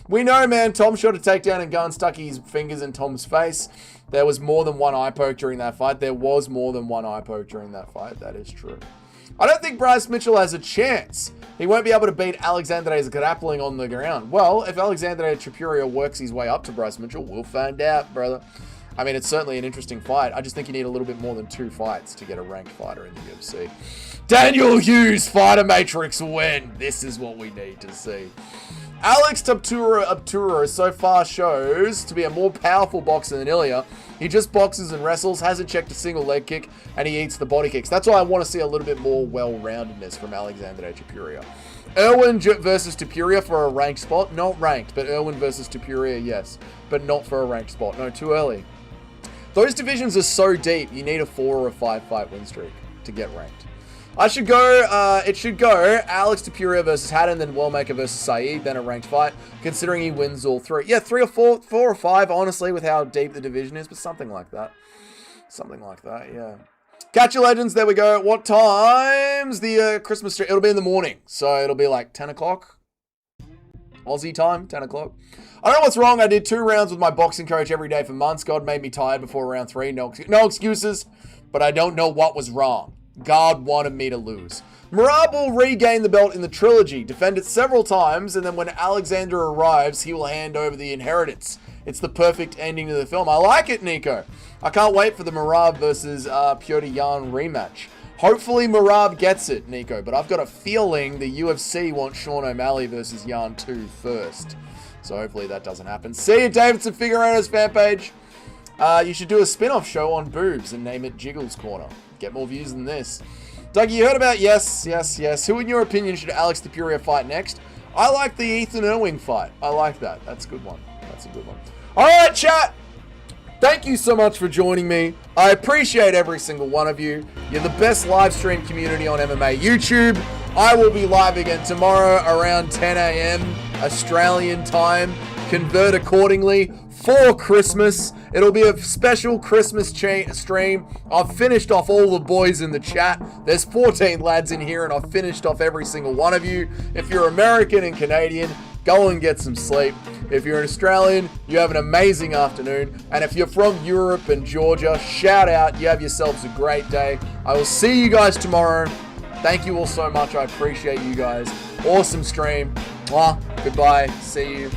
We know, man, Tom shot a takedown and gun stuck his fingers in Tom's face. There was more than one eye poke during that fight. That is true. I don't think Bryce Mitchell has a chance. He won't be able to beat Alexandre's grappling on the ground. Well, if Alexandre Chapuria works his way up to Bryce Mitchell, we'll find out, brother. I mean, it's certainly an interesting fight. I just think you need a little bit more than 2 fights to get a ranked fighter in the UFC. Daniel Hughes, Fighter Matrix win. This is what we need to see. Alex Abtura so far shows to be a more powerful boxer than Ilya. He just boxes and wrestles, hasn't checked a single leg kick, and he eats the body kicks. That's why I want to see a little bit more well-roundedness from Alexandre Chapuria. Irwin versus Topuria for a ranked spot. Not ranked, but Irwin versus Topuria, yes. But not for a ranked spot. No, too early. Those divisions are so deep, you need a 4 or a 5 fight win streak to get ranked. It should go Alex Topuria versus Haddon, then Wellmaker versus Saeed, then a ranked fight, considering he wins all 3. Yeah, 3 or 4 or 5, honestly, with how deep the division is, but something like that. Something like that, yeah. Catch Your Legends, there we go. What time's the Christmas stream? It'll be in the morning, so it'll be like 10 o'clock. Aussie time, 10 o'clock. I don't know what's wrong. I did 2 rounds with my boxing coach every day for months. God made me tired before round 3. No excuses, but I don't know what was wrong. God wanted me to lose. Merab will regain the belt in the trilogy, defend it several times, and then when Alexander arrives, he will hand over the inheritance. It's the perfect ending to the film. I like it, Nico. I can't wait for the Merab versus Piotr Jan rematch. Hopefully Merab gets it, Nico, but I've got a feeling the UFC wants Sean O'Malley versus Jan 2 first. So hopefully that doesn't happen. See you, Davidson Figueroa's fan page. You should do a spin-off show on boobs and name it Jiggles Corner. Get more views than this. Dougie, you heard about yes. Who, in your opinion, should Alex Topuria fight next? I like the Ethan Irwin fight. I like that. That's a good one. All right, chat. Thank you so much for joining me. I appreciate every single one of you. You're the best live stream community on MMA YouTube. I will be live again tomorrow around 10 a.m. Australian time. Convert accordingly for Christmas. It'll be a special Christmas stream. I've finished off all the boys in the chat. There's 14 lads in here, and I've finished off every single one of you. If you're American and Canadian, go and get some sleep. If you're an Australian, you have an amazing afternoon. And if you're from Europe and Georgia, shout out. You have yourselves a great day. I will see you guys tomorrow. Thank you all so much. I appreciate you guys. Awesome stream. Mwah. Goodbye. See you.